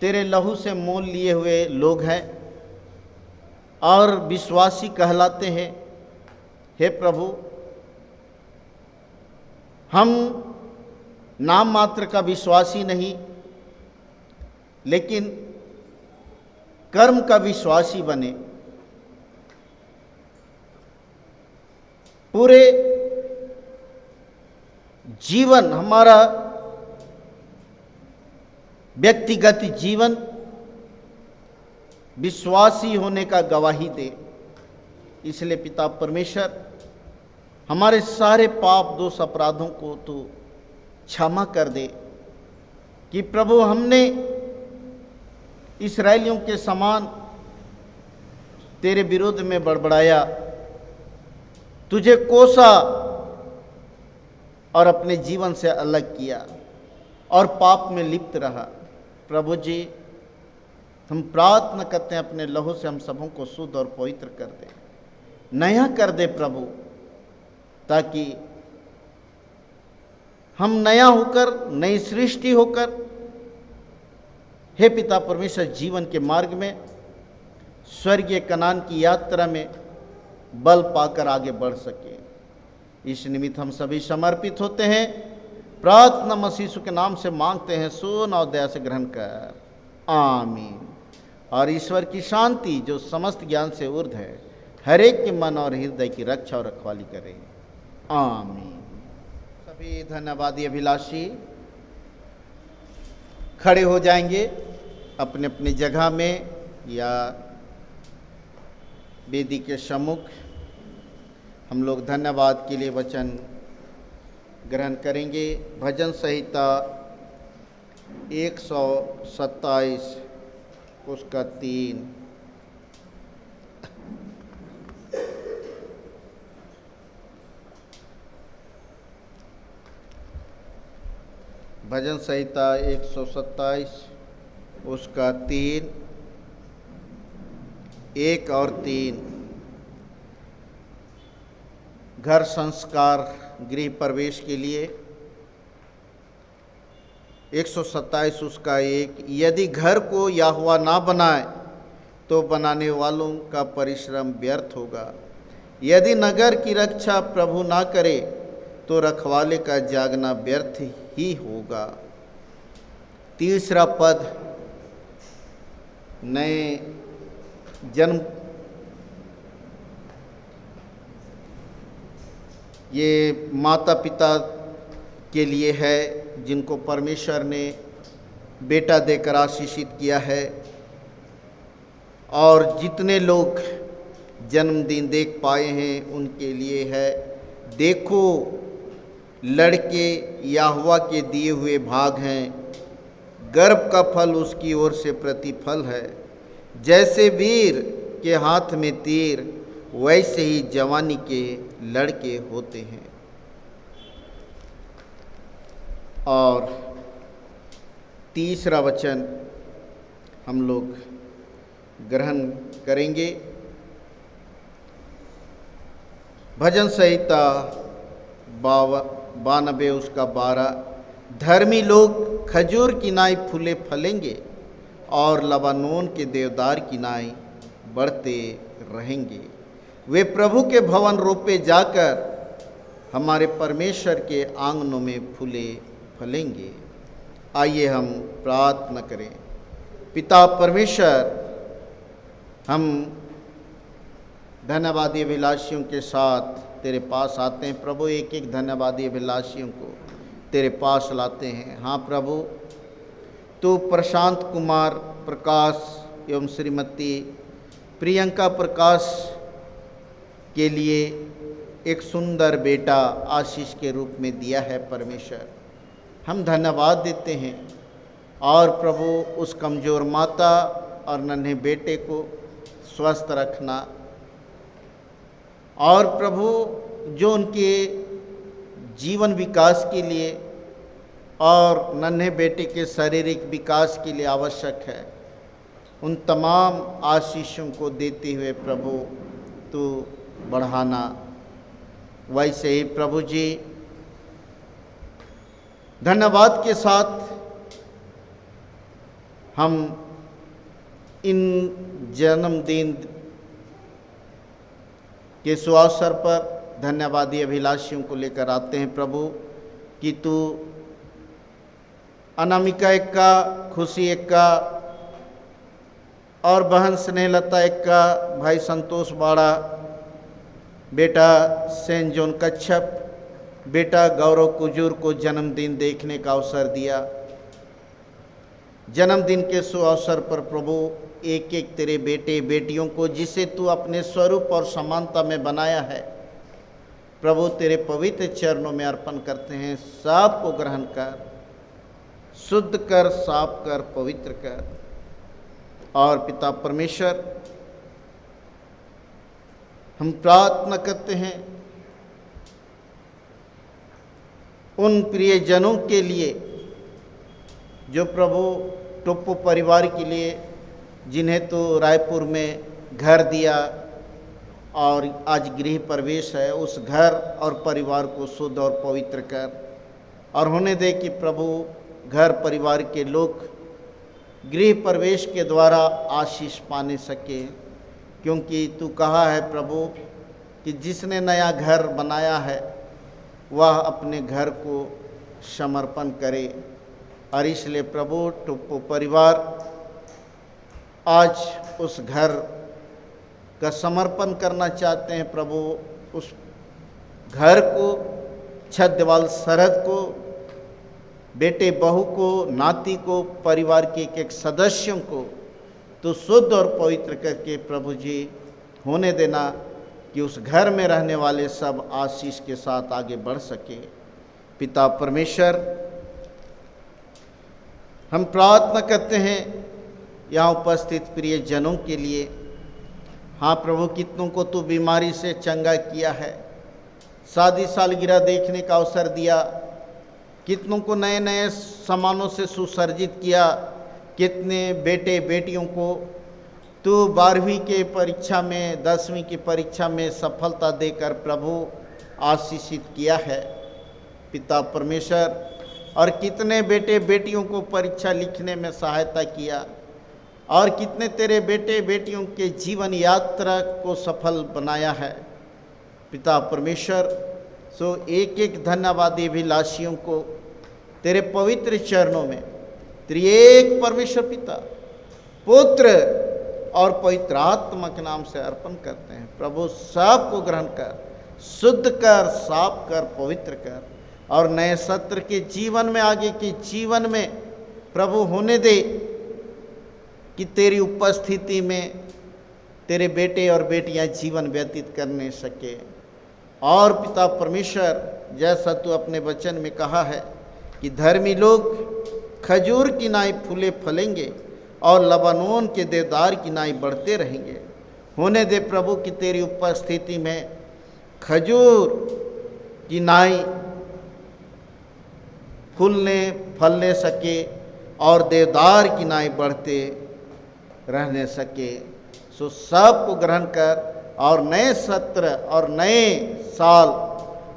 तेरे लहू से मोल लिए हुए लोग हैं और विश्वासी कहलाते हैं, हे प्रभु, हम नाम मात्र का विश्वासी नहीं, लेकिन कर्म का विश्वासी बने। पूरे जीवन हमारा व्यक्तिगत जीवन विश्वासी होने का गवाही दे। इसलिए पिता परमेश्वर, हमारे सारे पाप, दोष, अपराधों को तो क्षमा कर दे कि प्रभु हमने इस्राएलियों के समान तेरे विरोध में बड़बड़ाया, तुझे कोसा और अपने जीवन से अलग किया और पाप में लिप्त रहा। प्रभु जी, हम प्रार्थना करते हैं अपने लहू से हम सबों को शुद्ध और पवित्र कर दे, नया कर दे प्रभु, ताकि हम नया होकर, नई सृष्टि होकर, हे पिता परमेश्वर, जीवन के मार्ग में, स्वर्गीय कनान की यात्रा में बल पाकर आगे बढ़ सके। इस निमित्त हम सभी समर्पित होते हैं। प्रार्थना मसीह यीशु के नाम से मांगते हैं, सुन और दया से ग्रहण कर, आमीन। और ईश्वर की शांति जो समस्त ज्ञान से ऊर्ध्व है, हर एक के मन और हृदय की रक्षा और रखवाली करे, आमीन। सभी धन्यवादी अभिलाषी खड़े हो जाएंगे अपने अपनी जगह में या वेदी के सम्मुख। हम लोग धन्यवाद के लिए वचन ग्रहण करेंगे। भजन संहिता 127 उसका 3। भजन संहिता 127 उसका 3, 1 और 3। घर संस्कार गृह प्रवेश के लिए 127 उसका 1। यदि घर को यहोवा ना बनाए तो बनाने वालों का परिश्रम व्यर्थ होगा। यदि नगर की रक्षा प्रभु ना करे तो रखवाले का जागना व्यर्थ ही होगा। तीसरा पद, नए जन्म, ये माता पिता के लिए है जिनको परमेश्वर ने बेटा देकर आशीषित किया है। और जितने लोग जन्मदिन देख पाए हैं उनके लिए है। देखो, लड़के यहोवा के दिए हुए भाग हैं, गर्भ का फल उसकी ओर से प्रतिफल है। जैसे वीर के हाथ में तीर, वैसे ही जवानी के लड़के होते हैं। और तीसरा वचन हम लोग ग्रहण करेंगे। भजन संहिता 92 उसका 12। धर्मी लोग खजूर की नाई फूले फलेंगे और लबानोन के देवदार की नाई बढ़ते रहेंगे। वे प्रभु के भवन रोपे जाकर हमारे परमेश्वर के आंगनों में फूले फलेंगे। आइए हम प्रार्थना करें। पिता परमेश्वर, हम धन्यवादी अभिलाषियों के साथ तेरे पास आते हैं प्रभु। एक एक धन्यवादी अभिलाषियों को तेरे पास लाते हैं। हाँ प्रभु, तो प्रशांत कुमार प्रकाश एवं श्रीमती प्रियंका प्रकाश के लिए एक सुंदर बेटा आशीष के रूप में दिया है परमेश्वर, हम धन्यवाद देते हैं। और प्रभु, उस कमज़ोर माता और नन्हे बेटे को स्वस्थ रखना, और प्रभु जो उनके जीवन विकास के लिए और नन्हे बेटे के शारीरिक विकास के लिए आवश्यक है, उन तमाम आशीषों को देते हुए प्रभु तू बढ़ाना। वैसे ही प्रभु जी, धन्यवाद के साथ हम इन जन्मदिन के सुअवसर पर धन्यवादी अभिलाषियों को लेकर आते हैं प्रभु, कि तू अनामिका एक्का, खुशी एक्का और बहन स्नेहलता एक्का, भाई संतोष बाड़ा, बेटा सेंट जॉन कच्छप, बेटा गौरव कुजूर को जन्मदिन देखने का अवसर दिया। जन्मदिन के सुअवसर पर प्रभु, एक एक तेरे बेटे बेटियों को जिसे तू अपने स्वरूप और समानता में बनाया है प्रभु, तेरे पवित्र चरणों में अर्पण करते हैं। सब को ग्रहण कर, शुद्ध कर, साफ कर, पवित्र कर। और पिता परमेश्वर, हम प्रार्थना करते हैं उन प्रियजनों के लिए जो प्रभु टोप्पो परिवार के लिए, जिन्हें तो रायपुर में घर दिया और आज गृह प्रवेश है, उस घर और परिवार को शुद्ध और पवित्र कर और होने दे कि प्रभु घर परिवार के लोग गृह प्रवेश के द्वारा आशीष पाने सके, क्योंकि तू कहा है प्रभु कि जिसने नया घर बनाया है वह अपने घर को समर्पण करे। और इसलिए प्रभु टोप्पो परिवार आज उस घर का समर्पण करना चाहते हैं। प्रभु उस घर को, छत दीवार सरहद को, बेटे बहू को, नाती को, परिवार के एक एक सदस्यों को तो शुद्ध और पवित्र करके प्रभु जी होने देना कि उस घर में रहने वाले सब आशीष के साथ आगे बढ़ सके। पिता परमेश्वर, हम प्रार्थना करते हैं यहाँ उपस्थित प्रिय जनों के लिए। हाँ प्रभु, कितनों को तू बीमारी से चंगा किया है, शादी सालगिरह देखने का अवसर दिया, कितनों को नए नए सामानों से सुसज्जित किया, कितने बेटे बेटियों को तू 12वीं के परीक्षा में, 10वीं की pरीक्षा में सफलता देकर प्रभु आशीषित किया है पिता परमेश्वर। और कितने बेटे बेटियों को परीक्षा लिखने में सहायता किया और कितने तेरे बेटे बेटियों के जीवन यात्रा को सफल बनाया है पिता परमेश्वर। सो एक एक धन्यवादी अभिलाषियों को तेरे पवित्र चरणों में त्रिएक परमेश्वर पिता, पुत्र और पवित्र आत्मा के नाम से अर्पण करते हैं। प्रभु सब को ग्रहण कर, शुद्ध कर, साफ कर, पवित्र कर और नए सत्र के जीवन में, आगे के जीवन में प्रभु होने दे कि तेरी उपस्थिति में तेरे बेटे और बेटियां जीवन व्यतीत करने सके। और पिता परमेश्वर, जैसा तू अपने वचन में कहा है कि धर्मी लोग खजूर की नाई फूले फलेंगे और लबानोन के देवदार की नाई बढ़ते रहेंगे, होने दे प्रभु कि तेरी उपस्थिति में खजूर की नाई फूलने फलने सके और देवदार की नाई बढ़ते रहने सके। सो सब को ग्रहण कर और नए सत्र और नए साल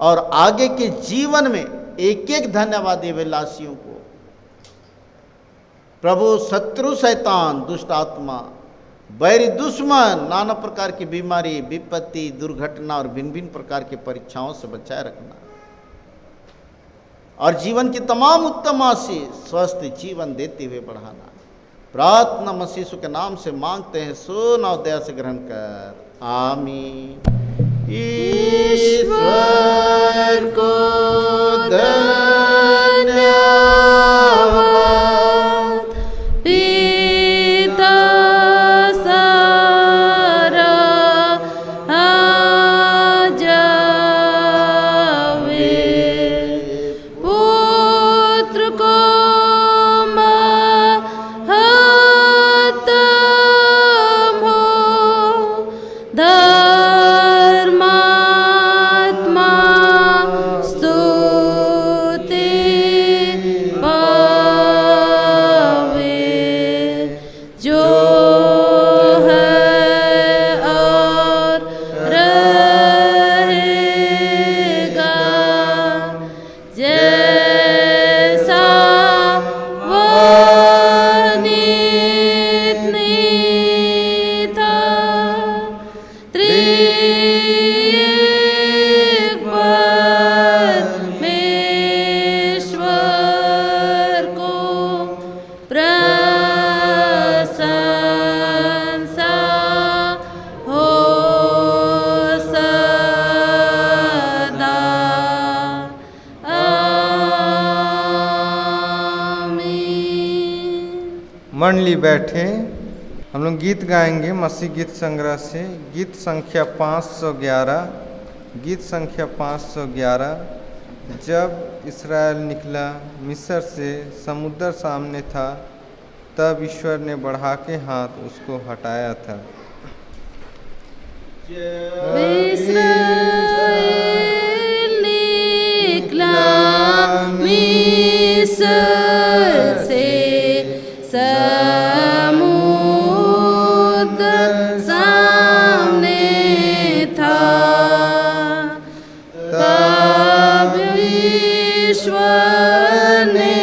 और आगे के जीवन में एक एक धन्यवादी अभिलाषियों को प्रभु शत्रु शैतान, दुष्ट आत्मा, बैरी दुश्मन, नाना प्रकार की बीमारी, विपत्ति, दुर्घटना और भिन्न भिन्न प्रकार की परीक्षाओं से बचाए रखना और जीवन की तमाम उत्तम आशीष, स्वस्थ जीवन देते हुए बढ़ाना। प्रार्थना मसीह यीशु के नाम से मांगते हैं, सुन और दया से ग्रहण कर। आमीन। ईश्वर को धन्यवाद, पिता सारा जावे, पुत्र को महत्तम हो, धर्मात्मा स्तुति पावे, जो है और रहेगा, जैसा वनित था, त्रिएक परमेश्वर को प्रशंसा हो सदा। आमीन। मंडली बैठे, हम लोग गीत गाएंगे मसीह गीत संग्रह से, गीत संख्या 511। गीत संख्या 511। जब इस्राएल निकला मिस्र से, समुद्र सामने था, तब ईश्वर ने बढ़ा के हाथ उसको हटाया था। इस्राएल निकला मिस्र से, समुद्र सामने था, तब ईश्वर ने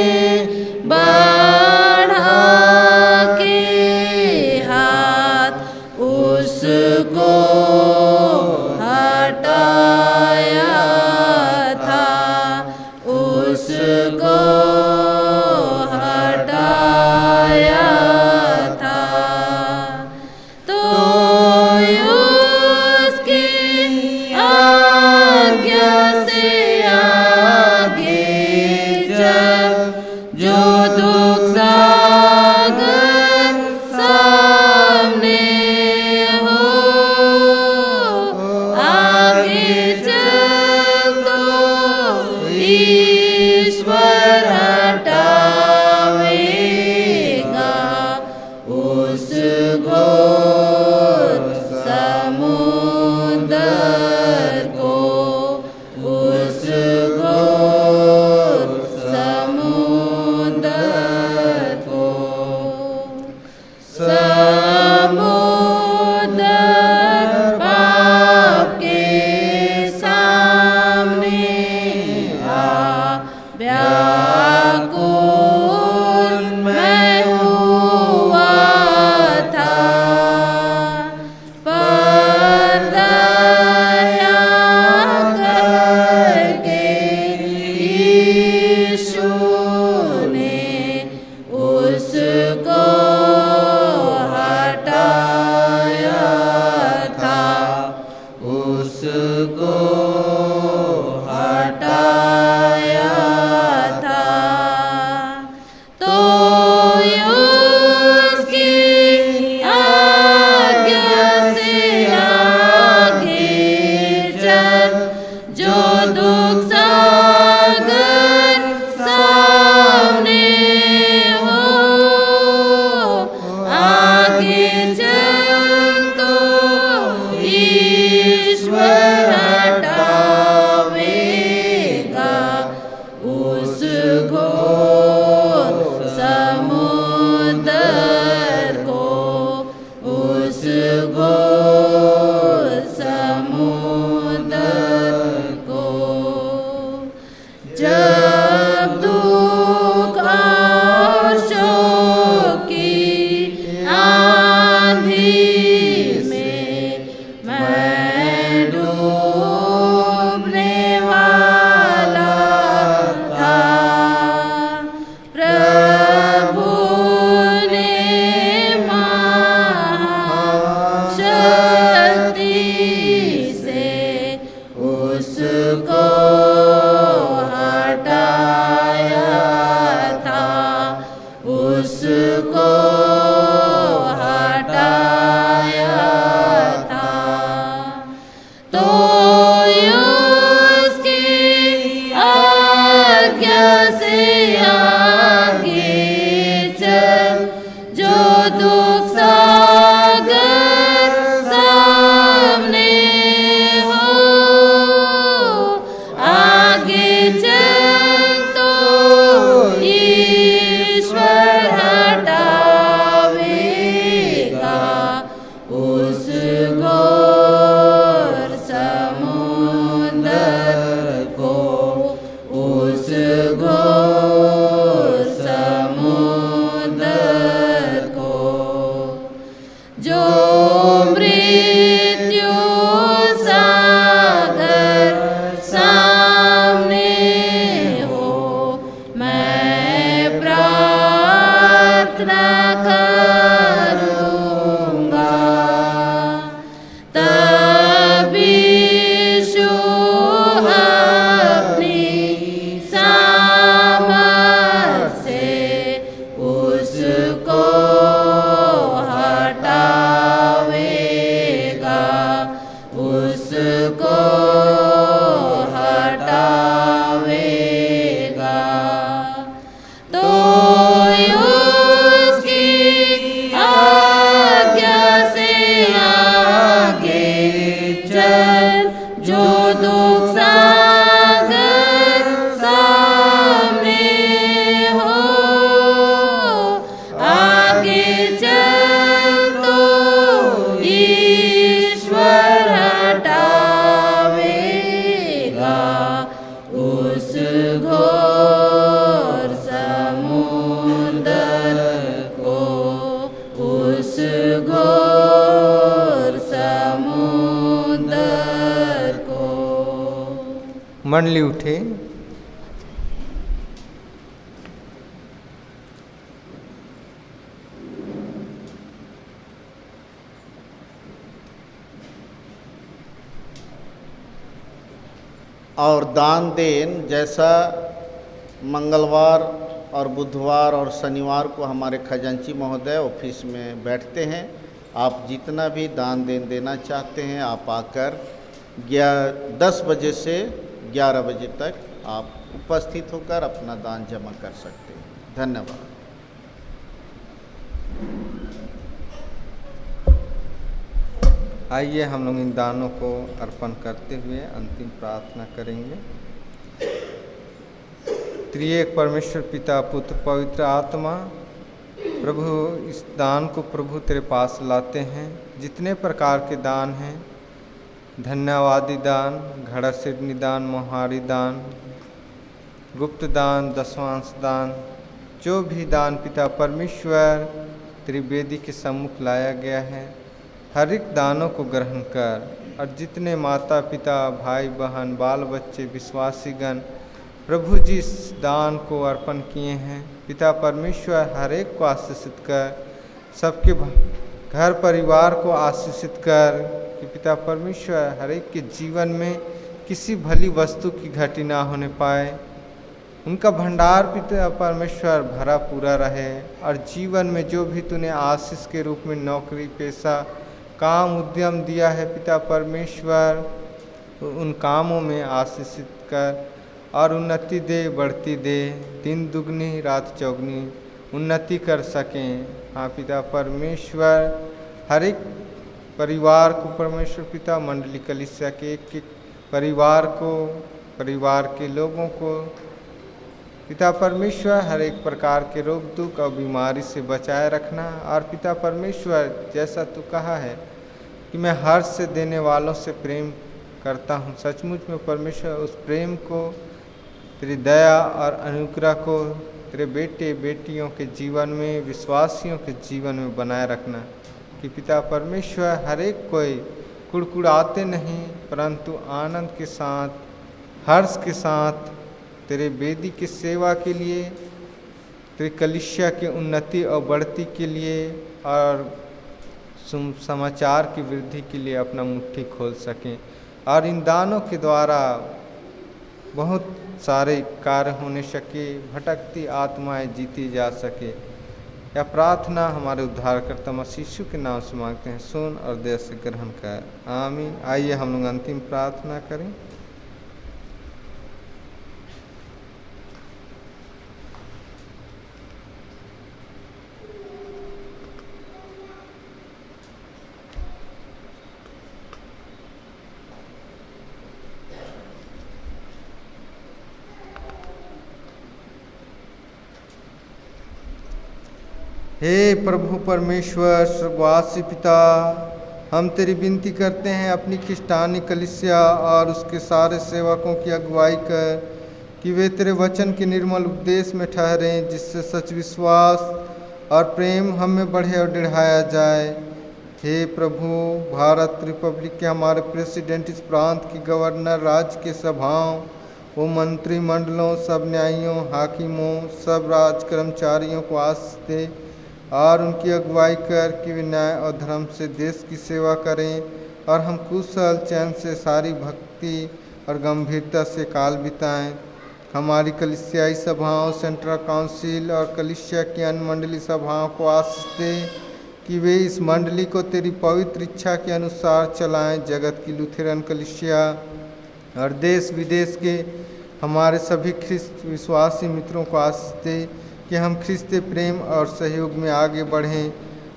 बढ़ा के हाथ उसको हटाया था, उसको हटाया था। तो उसकी आज्ञा से आगे चल, जो दुख सागर सामने हो, आगे चल तो ईश्वर हटावेगा उस घोर समुद्र को, उस घोर समुद्र को। समुद्र पाप के सामने आ व्याकुल मैं हुआ था, पर दया करके यीशु ने उसको हटाया था, उसको हटाया था। तो उसकी आज्ञा से आगे चल, जो दुख सागर सामने हो, आगे चल तो ईश्वर हटावेगा उस घोर समुद्र को, उस घोर समुद्र को। जब दुख और शोक की आंधी में मैं डूबने वाला था, प्रभु ने महाशक्ति से उसको हटाया था, उसको हटाया था। तो उसकी आज्ञा से आगे चल, जो दुख सागर सामने हो, आगे चल तो ईश्वर हटावेगा उस घोर समुद्र को, उस घोर समुद्र को। जो मृत्यु सागर सामने हो, मैं प्रार्थना करूँगा, तब यीशु अपनी सामर्थ से उसको हटावेगा, उसको हटावेगा। तो उसकी आज्ञा से आगे जो दुख सागर सामने हो, आगे चल तो ईश्वर हटावेगा उस घोर समुद्र को, उस घोर समुद्र को। मंडली उठे। और दान देन जैसा मंगलवार और बुधवार और शनिवार को हमारे खजांची महोदय ऑफिस में बैठते हैं। आप जितना भी दान देन देना चाहते हैं आप आकर 10 बजे से 11 बजे तक आप उपस्थित होकर अपना दान जमा कर सकते हैं। धन्यवाद। आइए हम लोग इन दानों को अर्पण करते हुए अंतिम प्रार्थना करेंगे। त्रिएक परमेश्वर पिता पुत्र पवित्र आत्मा, प्रभु इस दान को प्रभु तेरे पास लाते हैं। जितने प्रकार के दान हैं, धन्यवादी दान, घड़ा सिरनी दान, मोहारी दान, गुप्त दान, दशवांश दान, जो भी दान पिता परमेश्वर तेरी वेदी के सम्मुख लाया गया है, हर एक दानों को ग्रहण कर। और जितने माता पिता भाई बहन बाल बच्चे विश्वासीगण प्रभु जी इस दान को अर्पण किए हैं, पिता परमेश्वर हर एक को आशीषित कर, सबके घर परिवार को आशीषित कर कि पिता परमेश्वर हर एक के जीवन में किसी भली वस्तु की घटी ना होने पाए। उनका भंडार पिता परमेश्वर भरा पूरा रहे और जीवन में जो भी तूने आशीष के रूप में नौकरी पेशा काम उद्यम दिया है पिता परमेश्वर, उन कामों में आशीषित कर और उन्नति दे, बढ़ती दे, दिन दुगनी रात चौगनी उन्नति कर सकें। हाँ पिता परमेश्वर, हर एक परिवार को परमेश्वर पिता मंडली कलीसिया के एक एक परिवार को, परिवार के लोगों को पिता परमेश्वर हर एक प्रकार के रोग दुख और बीमारी से बचाए रखना। और पिता परमेश्वर जैसा तू कहा है कि मैं हर्ष से देने वालों से प्रेम करता हूँ, सचमुच में परमेश्वर उस प्रेम को, तेरी दया और अनुग्रह को तेरे बेटे बेटियों के जीवन में, विश्वासियों के जीवन में बनाए रखना कि पिता परमेश्वर हर एक कोई कुड़कुड़ाते नहीं परंतु आनंद के साथ, हर्ष के साथ तेरे वेदी की सेवा के लिए, तेरे कलीसिया की उन्नति और बढ़ती के लिए और समाचार की वृद्धि के लिए अपना मुट्ठी खोल सकें और इन दानों के द्वारा बहुत सारे कार्य होने सके, भटकती आत्माएं जीती जा सके। यह प्रार्थना हमारे उद्धारकर्ता मसीह यीशु के नाम से मांगते हैं, सुन और दया से ग्रहण कर, आमीन। आइए हम लोग अंतिम प्रार्थना करें। हे प्रभु परमेश्वर स्वर्गवासी पिता, हम तेरी विनती करते हैं अपनी खिस्टानी कलीसिया और उसके सारे सेवकों की अगुवाई कर कि वे तेरे वचन के निर्मल उपदेश में ठहरें, जिससे सच विश्वास और प्रेम हम में बढ़े और बढ़ाया जाए। हे प्रभु, भारत रिपब्लिक के हमारे प्रेसिडेंट, इस प्रांत की गवर्नर, राज्य के सभाओं वो मंत्रिमंडलों, सब न्यायियों, हाकिमों, सब राज कर्मचारियों को आशीष दे और उनकी अगुवाई कर कि वे न्याय और धर्म से देश की सेवा करें और हम कुशल चैन से सारी भक्ति और गंभीरता से काल बिताएं। हमारी कलीसियाई सभाओं, सेंट्रल काउंसिल और कलीसिया की अन्य मंडली सभाओं को आशीष दे कि वे इस मंडली को तेरी पवित्र इच्छा के अनुसार चलाएं। जगत की लुथेरन कलीसिया और देश विदेश के हमारे सभी ख्रिस्त विश्वासी मित्रों को आशीष दे कि हम ख्रिस्त प्रेम और सहयोग में आगे बढ़ें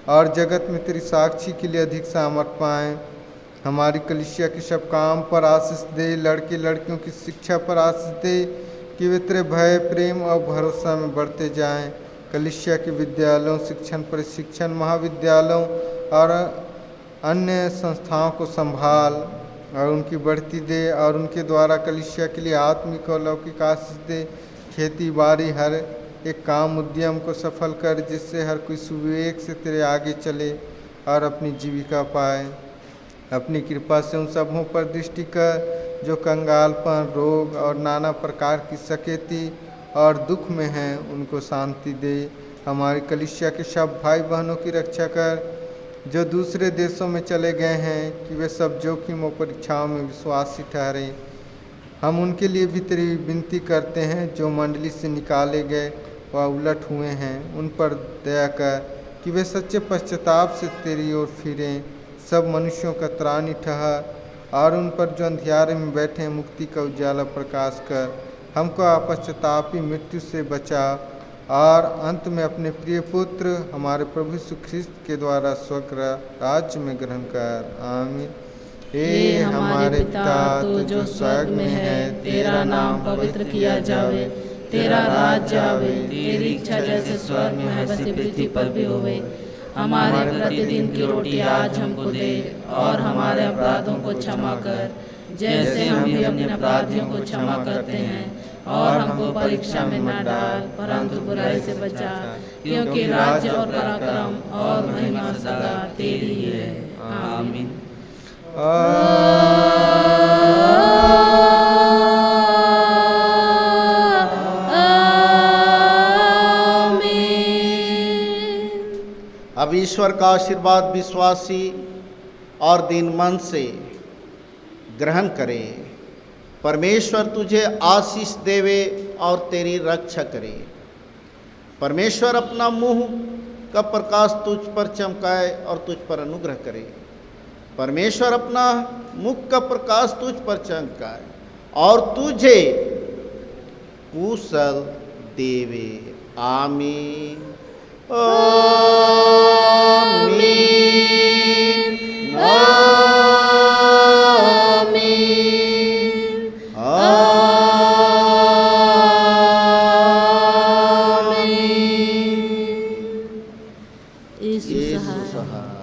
और जगत में तेरी साक्षी के लिए अधिक सामर्थ पाएँ। हमारी कलीसिया के सब काम पर आशीष दे। लड़के लड़कियों की शिक्षा पर आशीष दे कि वे तेरे भय, प्रेम और भरोसा में बढ़ते जाएं। कलीसिया के विद्यालयों, शिक्षण, प्रशिक्षण, महाविद्यालयों और अन्य संस्थाओं को संभाल और उनकी बढ़ती दे और उनके द्वारा कलीसिया के लिए आत्मिक और लौकिक आशीष दे। खेती बाड़ी हर एक काम उद्यम को सफल कर, जिससे हर कोई सुविवेक से तेरे आगे चले और अपनी जीविका पाए। अपनी कृपा से उन सबों पर दृष्टि कर जो कंगालपन, रोग और नाना प्रकार की सकेती और दुख में हैं, उनको शांति दे। हमारी कलीसिया के सब भाई बहनों की रक्षा कर जो दूसरे देशों में चले गए हैं, कि वे सब जोखिम और परीक्षाओं में विश्वासी ठहरे। हम उनके लिए भी तेरी विनती करते हैं जो मंडली से निकाले गए व उलट हुए हैं। उन पर दया कर कि वे सच्चे पश्चाताप से तेरी ओर फिरें। सब मनुष्यों का त्राणी ठहर और उन पर जो अंधियारे में बैठे हैं मुक्ति का उजाला प्रकाश कर। हमको अपश्चातापी मृत्यु से बचा और अंत में अपने प्रिय पुत्र हमारे प्रभु यीशु ख्रिस्त के द्वारा स्वर्ग राज्य में ग्रहण कर। आमीन। हे हमारे पिता तू जो स्वर्ग में है, तेरा नाम पवित्र किया जावे, तेरा राज्य आवे, तेरी इच्छा जैसे स्वर्ग में है वैसे पृथ्वी पर भी होवे। हमारे प्रतिदिन की रोटी आज हमको दे और हमारे अपराधों को क्षमा कर जैसे हम भी अपने अपराधियों को क्षमा करते हैं, और हमको परीक्षा में न डाल परंतु बुराई से बचा, क्योंकि राज्य और पराक्रम और महिमा सदा तेरी ही है। आमीन। अब ईश्वर का आशीर्वाद विश्वासी और दीन मन से ग्रहण करे। परमेश्वर तुझे आशीष देवे और तेरी रक्षा करे। परमेश्वर अपना मुंह का प्रकाश तुझ पर चमकाए और तुझ पर अनुग्रह करे। परमेश्वर अपना मुख का प्रकाश तुझ पर चमकाए और तुझे कुशल देवे। आमीन। आमीन। आमीन। आमीन। यीशु यीशु सहाय। सहाय।